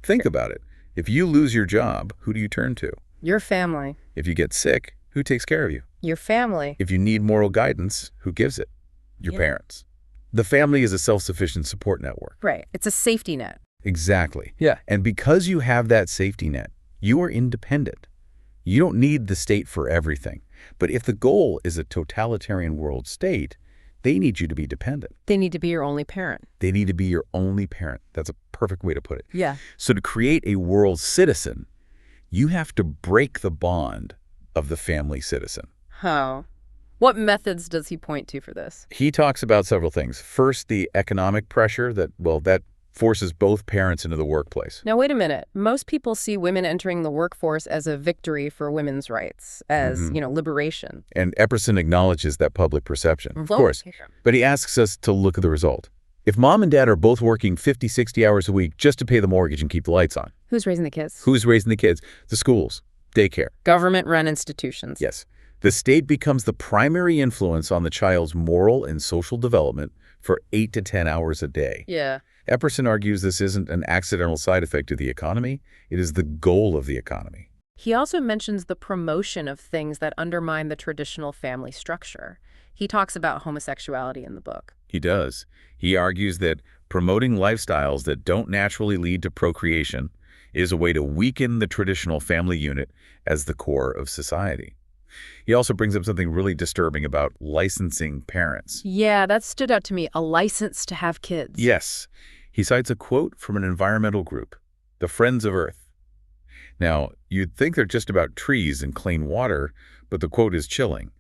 Think about it. If you lose your job, who do you turn to? Your family. If you get sick, who takes care of you? Your family. If you need moral guidance, who gives it? Your parents. The family is a self-sufficient support network. Right. It's a safety net. Exactly. Yeah. And because you have that safety net, you are independent. You don't need the state for everything. But if the goal is a totalitarian world state, they need you to be dependent. They need to be your only parent. They need to be your only parent. That's a perfect way to put it. Yeah. So to create a world citizen, you have to break the bond of the family citizen. How? What methods does he point to for this? He talks about several things. First, the economic pressure that forces both parents into the workplace. Now, wait a minute. Most people see women entering the workforce as a victory for women's rights, as, liberation. And Epperson acknowledges that public perception, of course. But he asks us to look at the result. If mom and dad are both working 50, 60 hours a week just to pay the mortgage and keep the lights on. Who's raising the kids? Who's raising the kids? The schools, daycare. Government-run institutions. Yes. The state becomes the primary influence on the child's moral and social development for 8 to 10 hours a day. Yeah. Epperson argues this isn't an accidental side effect of the economy. It is the goal of the economy. He also mentions the promotion of things that undermine the traditional family structure. He talks about homosexuality in the book. He does. He argues that promoting lifestyles that don't naturally lead to procreation is a way to weaken the traditional family unit as the core of society. He also brings up something really disturbing about licensing parents. Yeah, that stood out to me, a license to have kids. Yes. He cites a quote from an environmental group, the Friends of Earth. Now, you'd think they're just about trees and clean water, but the quote is chilling.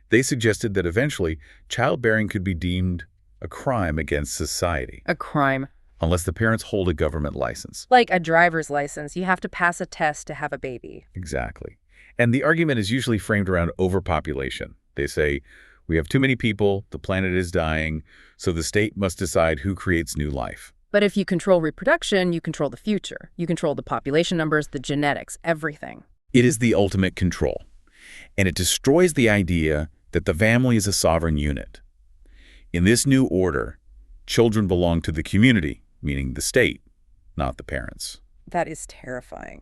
They suggested that eventually childbearing could be deemed a crime against society. A crime. Unless the parents hold a government license. Like a driver's license. You have to pass a test to have a baby. Exactly. And the argument is usually framed around overpopulation. They say, we have too many people, the planet is dying, so the state must decide who creates new life. But if you control reproduction, you control the future. You control the population numbers, the genetics, everything. It is the ultimate control. And it destroys the idea that the family is a sovereign unit. In this new order, children belong to the community, meaning the state, not the parents. That is terrifying.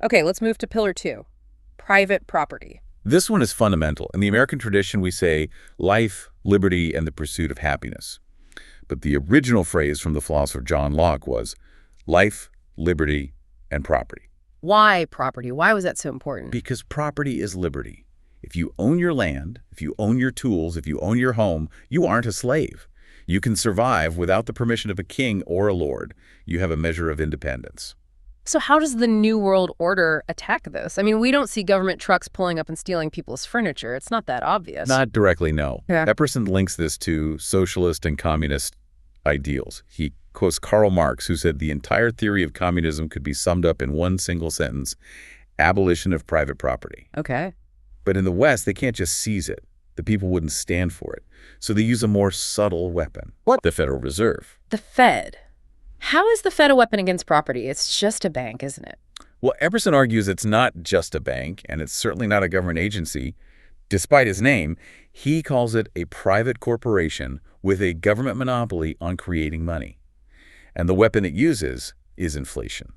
Okay, let's move to pillar 2. Private property. This one is fundamental. In the American tradition, we say life, liberty, and the pursuit of happiness. But the original phrase from the philosopher John Locke was life, liberty, and property. Why property? Why was that so important? Because property is liberty. If you own your land, if you own your tools, if you own your home, you aren't a slave. You can survive without the permission of a king or a lord. You have a measure of independence. So how does the New World Order attack this? I mean, we don't see government trucks pulling up and stealing people's furniture. It's not that obvious. Not directly, no. Yeah. Epperson links this to socialist and communist ideals. He quotes Karl Marx, who said the entire theory of communism could be summed up in one single sentence: abolition of private property. Okay. But in the West, they can't just seize it. The people wouldn't stand for it. So they use a more subtle weapon. What? The Federal Reserve. The Fed. How is the Fed a weapon against property? It's just a bank, isn't it? Well, Epperson argues it's not just a bank, and it's certainly not a government agency. Despite his name, he calls it a private corporation with a government monopoly on creating money. And the weapon it uses is inflation.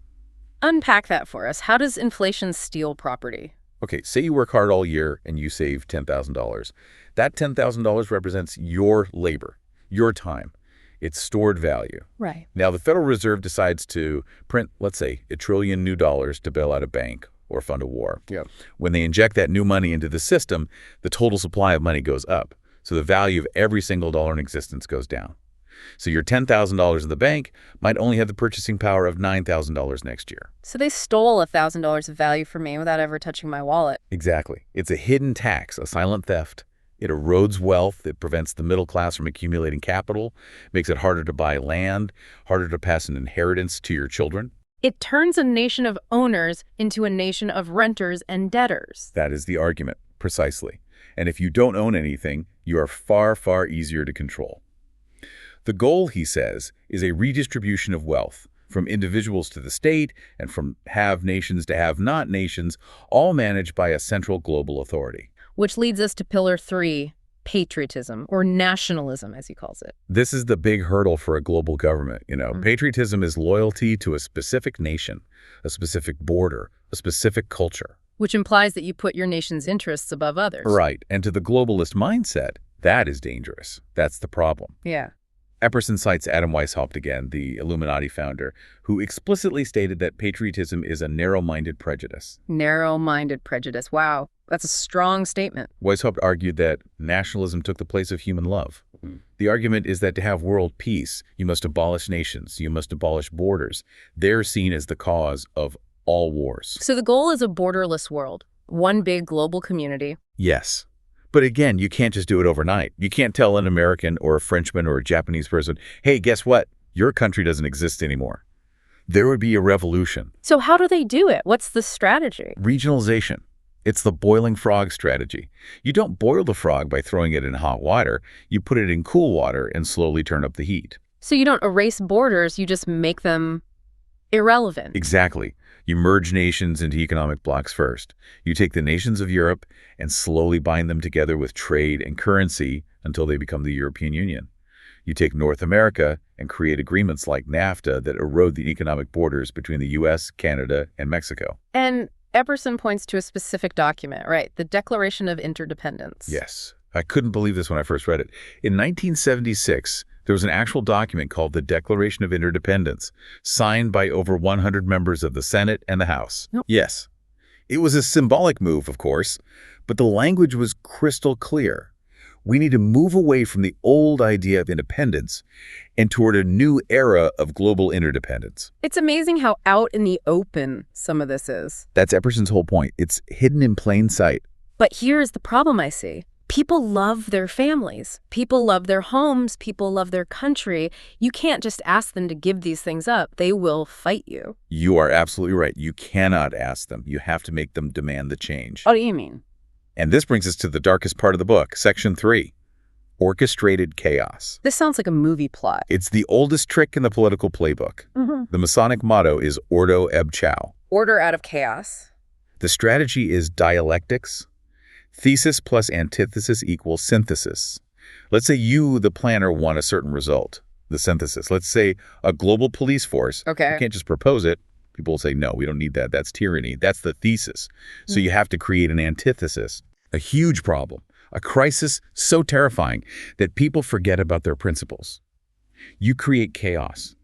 Unpack that for us. How does inflation steal property? Okay, say you work hard all year and you save $10,000. That $10,000 represents your labor, your time. It's stored value. Right. Now, the Federal Reserve decides to print, let's say, $1 trillion new dollars to bail out a bank or fund a war. Yeah. When they inject that new money into the system, the total supply of money goes up. So the value of every single dollar in existence goes down. So your $10,000 in the bank might only have the purchasing power of $9,000 next year. So they stole $1,000 of value from me without ever touching my wallet. Exactly. It's a hidden tax, a silent theft. It erodes wealth. It prevents the middle class from accumulating capital, makes it harder to buy land, harder to pass an inheritance to your children. It turns a nation of owners into a nation of renters and debtors. That is the argument, precisely. And if you don't own anything, you are far, far easier to control. The goal, he says, is a redistribution of wealth from individuals to the state and from have nations to have not nations, all managed by a central global authority. Which leads us to Pillar 3, patriotism, or nationalism, as he calls it. This is the big hurdle for a global government. Patriotism is loyalty to a specific nation, a specific border, a specific culture. Which implies that you put your nation's interests above others. Right. And to the globalist mindset, that is dangerous. That's the problem. Yeah. Epperson cites Adam Weishaupt again, the Illuminati founder, who explicitly stated that patriotism is a narrow-minded prejudice. Narrow-minded prejudice. Wow. That's a strong statement. Weishaupt argued that nationalism took the place of human love. The argument is that to have world peace, you must abolish nations, you must abolish borders. They're seen as the cause of all wars. So the goal is a borderless world, one big global community. Yes. But again, you can't just do it overnight. You can't tell an American or a Frenchman or a Japanese person, hey, guess what? Your country doesn't exist anymore. There would be a revolution. So how do they do it? What's the strategy? Regionalization. It's the boiling frog strategy. You don't boil the frog by throwing it in hot water. You put it in cool water and slowly turn up the heat. So you don't erase borders, you just make them irrelevant. Exactly. You merge nations into economic blocs first. You take the nations of Europe and slowly bind them together with trade and currency until they become the European Union. You take North America and create agreements like NAFTA that erode the economic borders between the U.S., Canada, and Mexico. And Epperson points to a specific document, right? The Declaration of Interdependence. Yes. I couldn't believe this when I first read it. In 1976, there was an actual document called the Declaration of Interdependence, signed by over 100 members of the Senate and the House. Nope. Yes. It was a symbolic move, of course, but the language was crystal clear. We need to move away from the old idea of independence and toward a new era of global interdependence. It's amazing how out in the open some of this is. That's Epperson's whole point. It's hidden in plain sight. But here's the problem I see. People love their families. People love their homes. People love their country. You can't just ask them to give these things up. They will fight you. You are absolutely right. You cannot ask them. You have to make them demand the change. What do you mean? And this brings us to the darkest part of the book, Section 3, Orchestrated Chaos. This sounds like a movie plot. It's the oldest trick in the political playbook. The Masonic motto is Ordo Eb Chao. Order out of chaos. The strategy is dialectics. Thesis plus antithesis equals synthesis. Let's say you, the planner, want a certain result, the synthesis. Let's say a global police force. Okay. You can't just propose it. People will say, no, we don't need that. That's tyranny. That's the thesis. So you have to create an antithesis, a huge problem, a crisis so terrifying that people forget about their principles. You create chaos,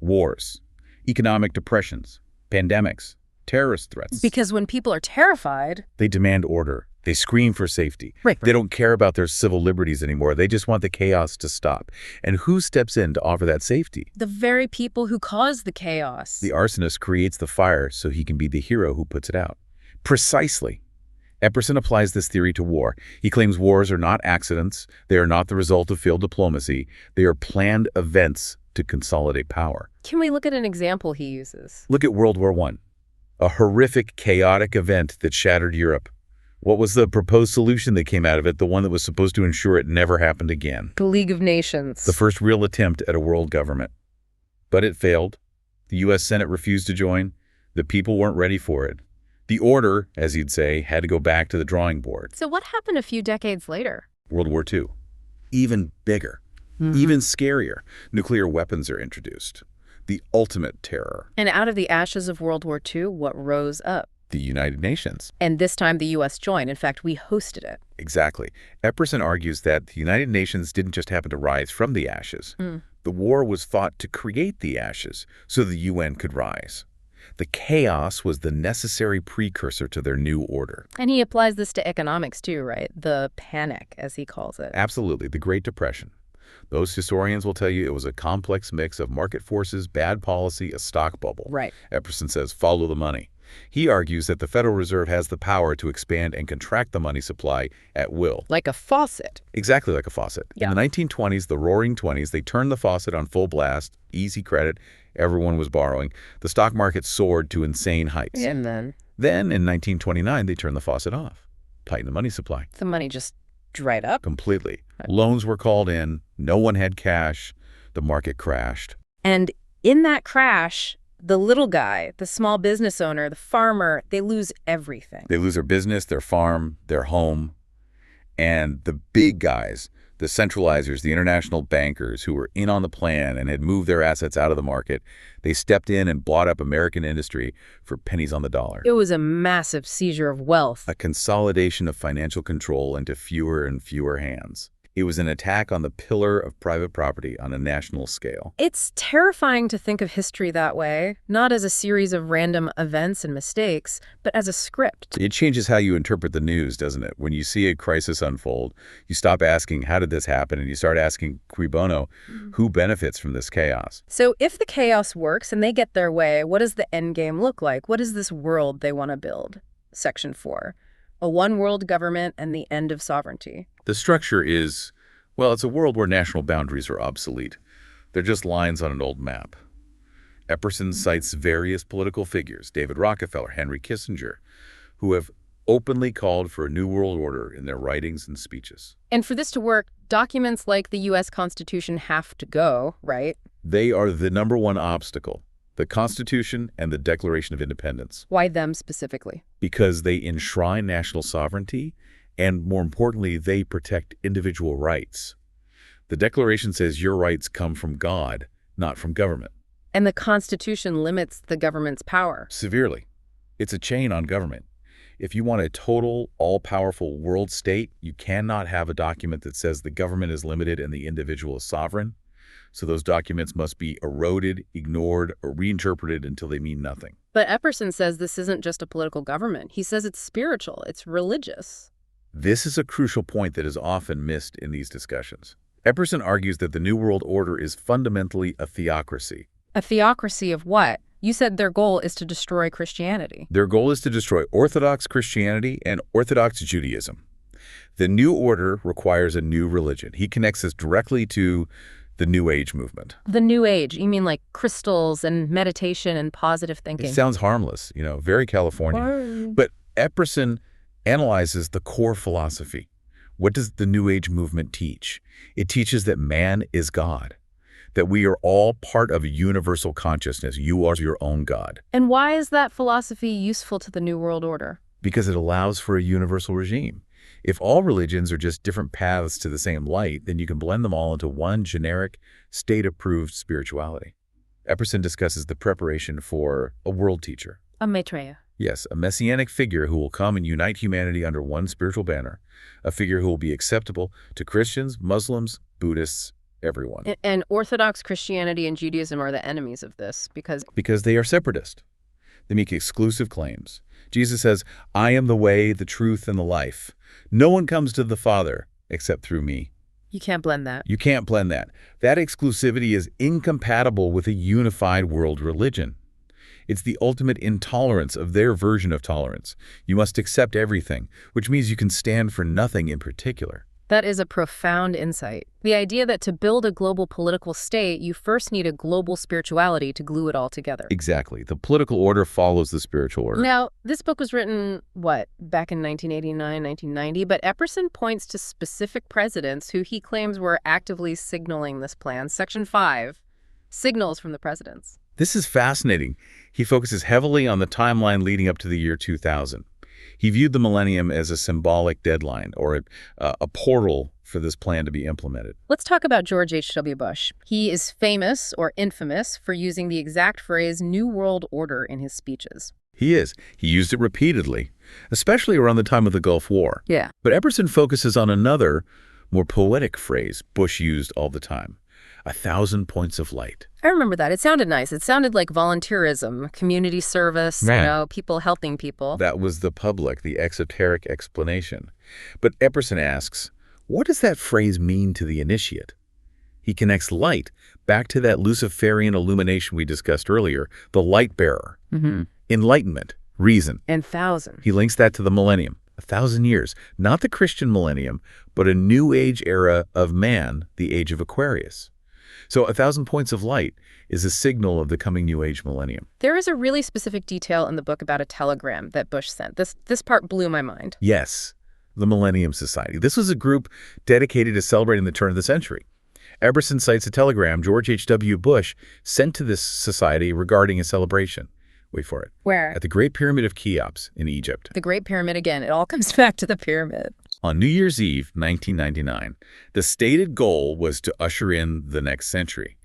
wars, economic depressions, pandemics, terrorist threats. Because when people are terrified, They demand order. They scream for safety. Right. They don't care about their civil liberties anymore. They just want the chaos to stop. And who steps in to offer that safety? the very people who cause the chaos. The arsonist creates the fire so he can be the hero who puts it out. Precisely. Epperson applies this theory to war. He claims wars are not accidents. They are not the result of failed diplomacy. They are planned events to consolidate power. Can we look at an example he uses? Look at World War I, a horrific, chaotic event that shattered Europe. What was the proposed solution that came out of it, the one that was supposed to ensure it never happened again? The League of Nations. The first real attempt at a world government. But it failed. The U.S. Senate refused to join. The people weren't ready for it. The order, as he'd say, had to go back to the drawing board. So what happened a few decades later? World War II. Even bigger. Even scarier. Nuclear weapons are introduced. The ultimate terror. And out of the ashes of World War II, what rose up? The United Nations. And this time the U.S. joined. In fact, we hosted it. Exactly. Epperson argues that the United Nations didn't just happen to rise from the ashes. The war was fought to create the ashes so the UN could rise. The chaos was the necessary precursor to their new order. And he applies this to economics too, right? The panic, as he calls it. Absolutely. The Great Depression. Those historians will tell you it was a complex mix of market forces, bad policy, a stock bubble. Right. Epperson says, follow the money. He argues that the Federal Reserve has the power to expand and contract the money supply at will. Like a faucet. Exactly like a faucet. Yeah. In the 1920s, the Roaring '20s, they turned the faucet on full blast, easy credit, everyone was borrowing. The stock market soared to insane heights. And then? Then, in 1929, they turned the faucet off, tightened the money supply. The money just dried up? Completely. Loans were called in, no one had cash, the market crashed. And in that crash, the little guy, the small business owner, the farmer, they lose everything. They lose their business, their farm, their home. And the big guys, the centralizers, the international bankers who were in on the plan and had moved their assets out of the market, they stepped in and bought up American industry for pennies on the dollar. It was a massive seizure of wealth. A consolidation of financial control into fewer and fewer hands. It was an attack on the pillar of private property on a national scale. It's terrifying to think of history that way, not as a series of random events and mistakes, but as a script. It changes how you interpret the news, doesn't it? When you see a crisis unfold, you stop asking, how did this happen? And you start asking, cui bono, who benefits from this chaos? So if the chaos works and they get their way, what does the end game look like? What is this world they want to build? Section 4. A one-world government and the end of sovereignty. The structure is, well, it's a world where national boundaries are obsolete. They're just lines on an old map. Epperson cites various political figures, David Rockefeller, Henry Kissinger, who have openly called for a new world order in their writings and speeches. And for this to work, documents like the U.S. Constitution have to go, right? They are the #1 obstacle. The Constitution and the Declaration of Independence. Why them specifically? Because they enshrine national sovereignty, and more importantly, they protect individual rights. The Declaration says your rights come from God, not from government. And the Constitution limits the government's power. Severely. It's a chain on government. If you want a total, all-powerful world state, you cannot have a document that says the government is limited and the individual is sovereign. So those documents must be eroded, ignored, or reinterpreted until they mean nothing. But Epperson says this isn't just a political government. He says it's spiritual, it's religious. This is a crucial point that is often missed in these discussions. Epperson argues that the New World Order is fundamentally a theocracy. A theocracy of what? You said their goal is to destroy Christianity. Their goal is to destroy Orthodox Christianity and Orthodox Judaism. The New Order requires a new religion. He connects this directly to the New Age movement. The New Age, you mean like crystals and meditation and positive thinking? It sounds harmless, very Californian. But Epperson analyzes the core philosophy. What does the New Age movement teach? It teaches that man is God, that we are all part of a universal consciousness. You are your own God. And why is that philosophy useful to the New World Order? Because it allows for a universal regime. If all religions are just different paths to the same light, then you can blend them all into one generic, state-approved spirituality. Epperson discusses the preparation for a world teacher. A Maitreya. Yes, a messianic figure who will come and unite humanity under one spiritual banner, a figure who will be acceptable to Christians, Muslims, Buddhists, everyone. And Orthodox Christianity and Judaism are the enemies of this because they are separatist. They make exclusive claims. Jesus says, I am the way, the truth, and the life. No one comes to the Father except through me. You can't blend that. You can't blend that. That exclusivity is incompatible with a unified world religion. It's the ultimate intolerance of their version of tolerance. You must accept everything, which means you can stand for nothing in particular. That is a profound insight. The idea that to build a global political state, you first need a global spirituality to glue it all together. Exactly. The political order follows the spiritual order. Now, this book was written, back in 1989, 1990, but Epperson points to specific presidents who he claims were actively signaling this plan. Section 5, signals from the presidents. This is fascinating. He focuses heavily on the timeline leading up to the year 2000. He viewed the millennium as a symbolic deadline or a portal for this plan to be implemented. Let's talk about George H.W. Bush. He is famous or infamous for using the exact phrase New World Order in his speeches. He is. He used it repeatedly, especially around the time of the Gulf War. Yeah. But Epperson focuses on another, more poetic phrase Bush used all the time: 1,000 points of light. I remember that. It sounded nice. It sounded like volunteerism, community service, people helping people. That was the exoteric explanation. But Epperson asks, what does that phrase mean to the initiate? He connects light back to that Luciferian illumination we discussed earlier, the light bearer. Enlightenment, reason. And 1,000. He links that to the millennium, 1,000 years. Not the Christian millennium, but a new age era of man, the age of Aquarius. So 1,000 points of light is a signal of the coming New Age millennium. There is a really specific detail in the book about a telegram that Bush sent. This part blew my mind. Yes, the Millennium Society. This was a group dedicated to celebrating the turn of the century. Epperson cites a telegram George H.W. Bush sent to this society regarding a celebration. Wait for it. Where? At the Great Pyramid of Cheops in Egypt. The Great Pyramid again. It all comes back to the pyramid. On New Year's Eve, 1999, the stated goal was to usher in the next century.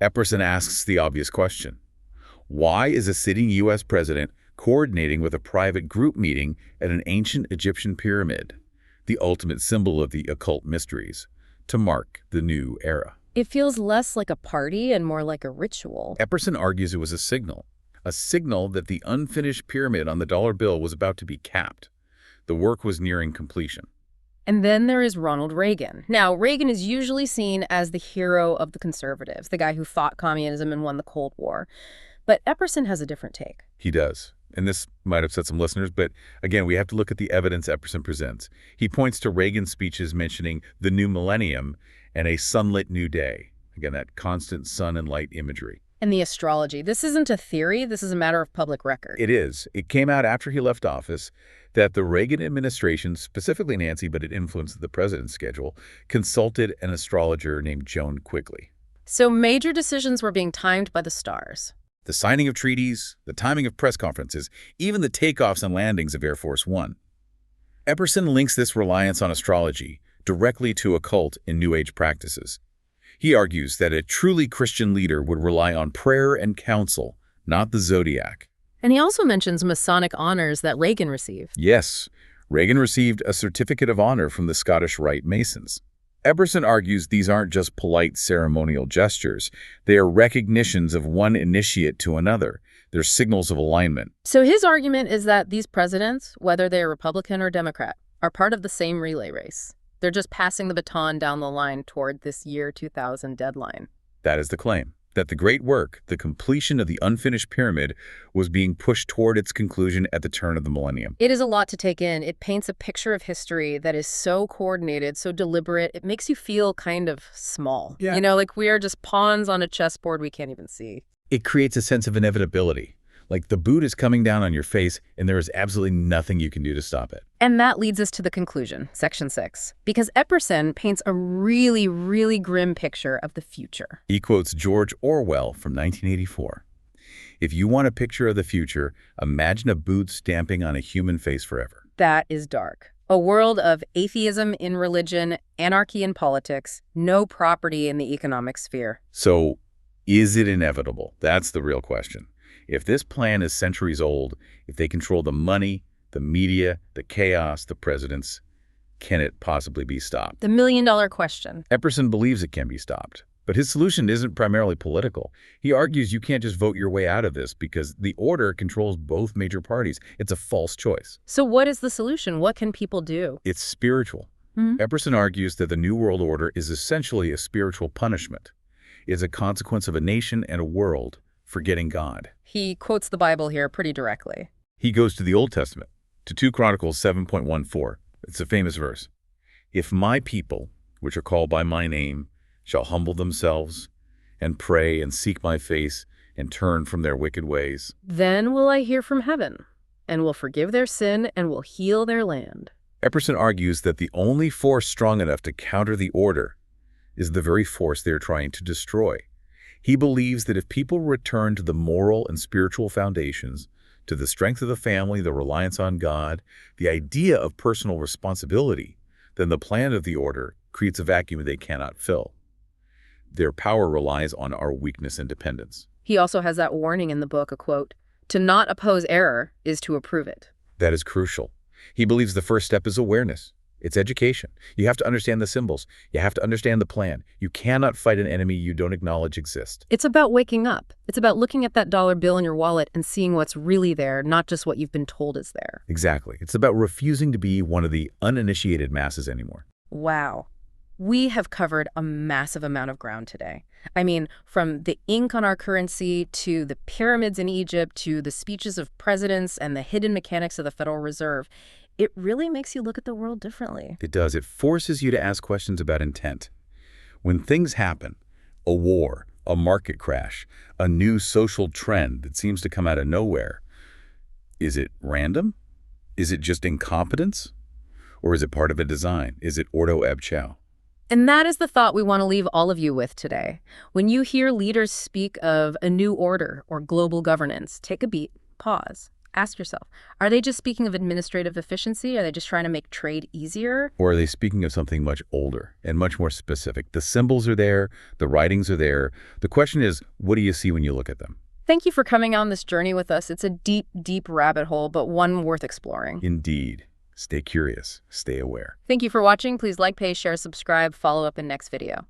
Epperson asks the obvious question: why is a sitting U.S. president coordinating with a private group meeting at an ancient Egyptian pyramid, the ultimate symbol of the occult mysteries, to mark the new era? It feels less like a party and more like a ritual. Epperson argues it was a signal that the unfinished pyramid on the dollar bill was about to be capped. The work was nearing completion. And then there is Ronald Reagan. Now, Reagan is usually seen as the hero of the conservatives, the guy who fought communism and won the Cold War. But Epperson has a different take. He does. And this might upset some listeners, but again, we have to look at the evidence Epperson presents. He points to Reagan's speeches mentioning the new millennium and a sunlit new day. Again, that constant sun and light imagery. And the astrology. This isn't a theory. This is a matter of public record. It is. It came out after he left office that the Reagan administration, specifically Nancy, but it influenced the president's schedule, consulted an astrologer named Joan Quigley. So major decisions were being timed by the stars. The signing of treaties, the timing of press conferences, even the takeoffs and landings of Air Force One. Epperson links this reliance on astrology directly to occult and New Age practices. He argues that a truly Christian leader would rely on prayer and counsel, not the zodiac. And he also mentions Masonic honors that Reagan received. Yes, Reagan received a certificate of honor from the Scottish Rite Masons. Epperson argues these aren't just polite ceremonial gestures. They are recognitions of one initiate to another. They're signals of alignment. So his argument is that these presidents, whether they're Republican or Democrat, are part of the same relay race. They're just passing the baton down the line toward this year 2000 deadline. That is the claim, that the great work, the completion of the unfinished pyramid, was being pushed toward its conclusion at the turn of the millennium. It is a lot to take in. It paints a picture of history that is so coordinated, so deliberate. It makes you feel kind of small. Yeah. You know, like we are just pawns on a chessboard we can't even see. It creates a sense of inevitability. Like the boot is coming down on your face and there is absolutely nothing you can do to stop it. And that leads us to the conclusion, Section 6, because Epperson paints a really, really grim picture of the future. He quotes George Orwell from 1984. If you want a picture of the future, imagine a boot stamping on a human face forever. That is dark. A world of atheism in religion, anarchy in politics, no property in the economic sphere. So, is it inevitable? That's the real question. If this plan is centuries old, if they control the money, the media, the chaos, the presidents, can it possibly be stopped? The million-dollar question. Epperson believes it can be stopped, but his solution isn't primarily political. He argues you can't just vote your way out of this because the order controls both major parties. It's a false choice. So what is the solution? What can people do? It's spiritual. Epperson argues that the New World Order is essentially a spiritual punishment. It's a consequence of a nation and a world forgetting God. He quotes the Bible here pretty directly. He goes to the Old Testament, to 2 Chronicles 7.14. It's a famous verse. If my people, which are called by my name, shall humble themselves and pray and seek my face and turn from their wicked ways. Then will I hear from heaven, and will forgive their sin, and will heal their land. Epperson argues that the only force strong enough to counter the order is the very force they are trying to destroy. He believes that if people return to the moral and spiritual foundations, to the strength of the family, the reliance on God, the idea of personal responsibility, then the plan of the order creates a vacuum they cannot fill. Their power relies on our weakness and dependence. He also has that warning in the book, a quote, "To not oppose error is to approve it." That is crucial. He believes the first step is awareness. It's education. You have to understand the symbols. You have to understand the plan. You cannot fight an enemy you don't acknowledge exists. It's about waking up. It's about looking at that dollar bill in your wallet and seeing what's really there, not just what you've been told is there. Exactly. It's about refusing to be one of the uninitiated masses anymore. Wow. We have covered a massive amount of ground today. I mean, from the ink on our currency to the pyramids in Egypt to the speeches of presidents and the hidden mechanics of the Federal Reserve. It really makes you look at the world differently. It does. It forces you to ask questions about intent. When things happen, a war, a market crash, a new social trend that seems to come out of nowhere, is it random? Is it just incompetence? Or is it part of a design? Is it Ordo Weishaupt? And that is the thought we want to leave all of you with today. When you hear leaders speak of a new order or global governance, take a beat, pause. Ask yourself, are they just speaking of administrative efficiency? Are they just trying to make trade easier? Or are they speaking of something much older and much more specific? The symbols are there, the writings are there. The question is, what do you see when you look at them? Thank you for coming on this journey with us. It's a deep, deep rabbit hole, but one worth exploring. Indeed. Stay curious. Stay aware. Thank you for watching. Please like, pay, share, subscribe, follow up in next video.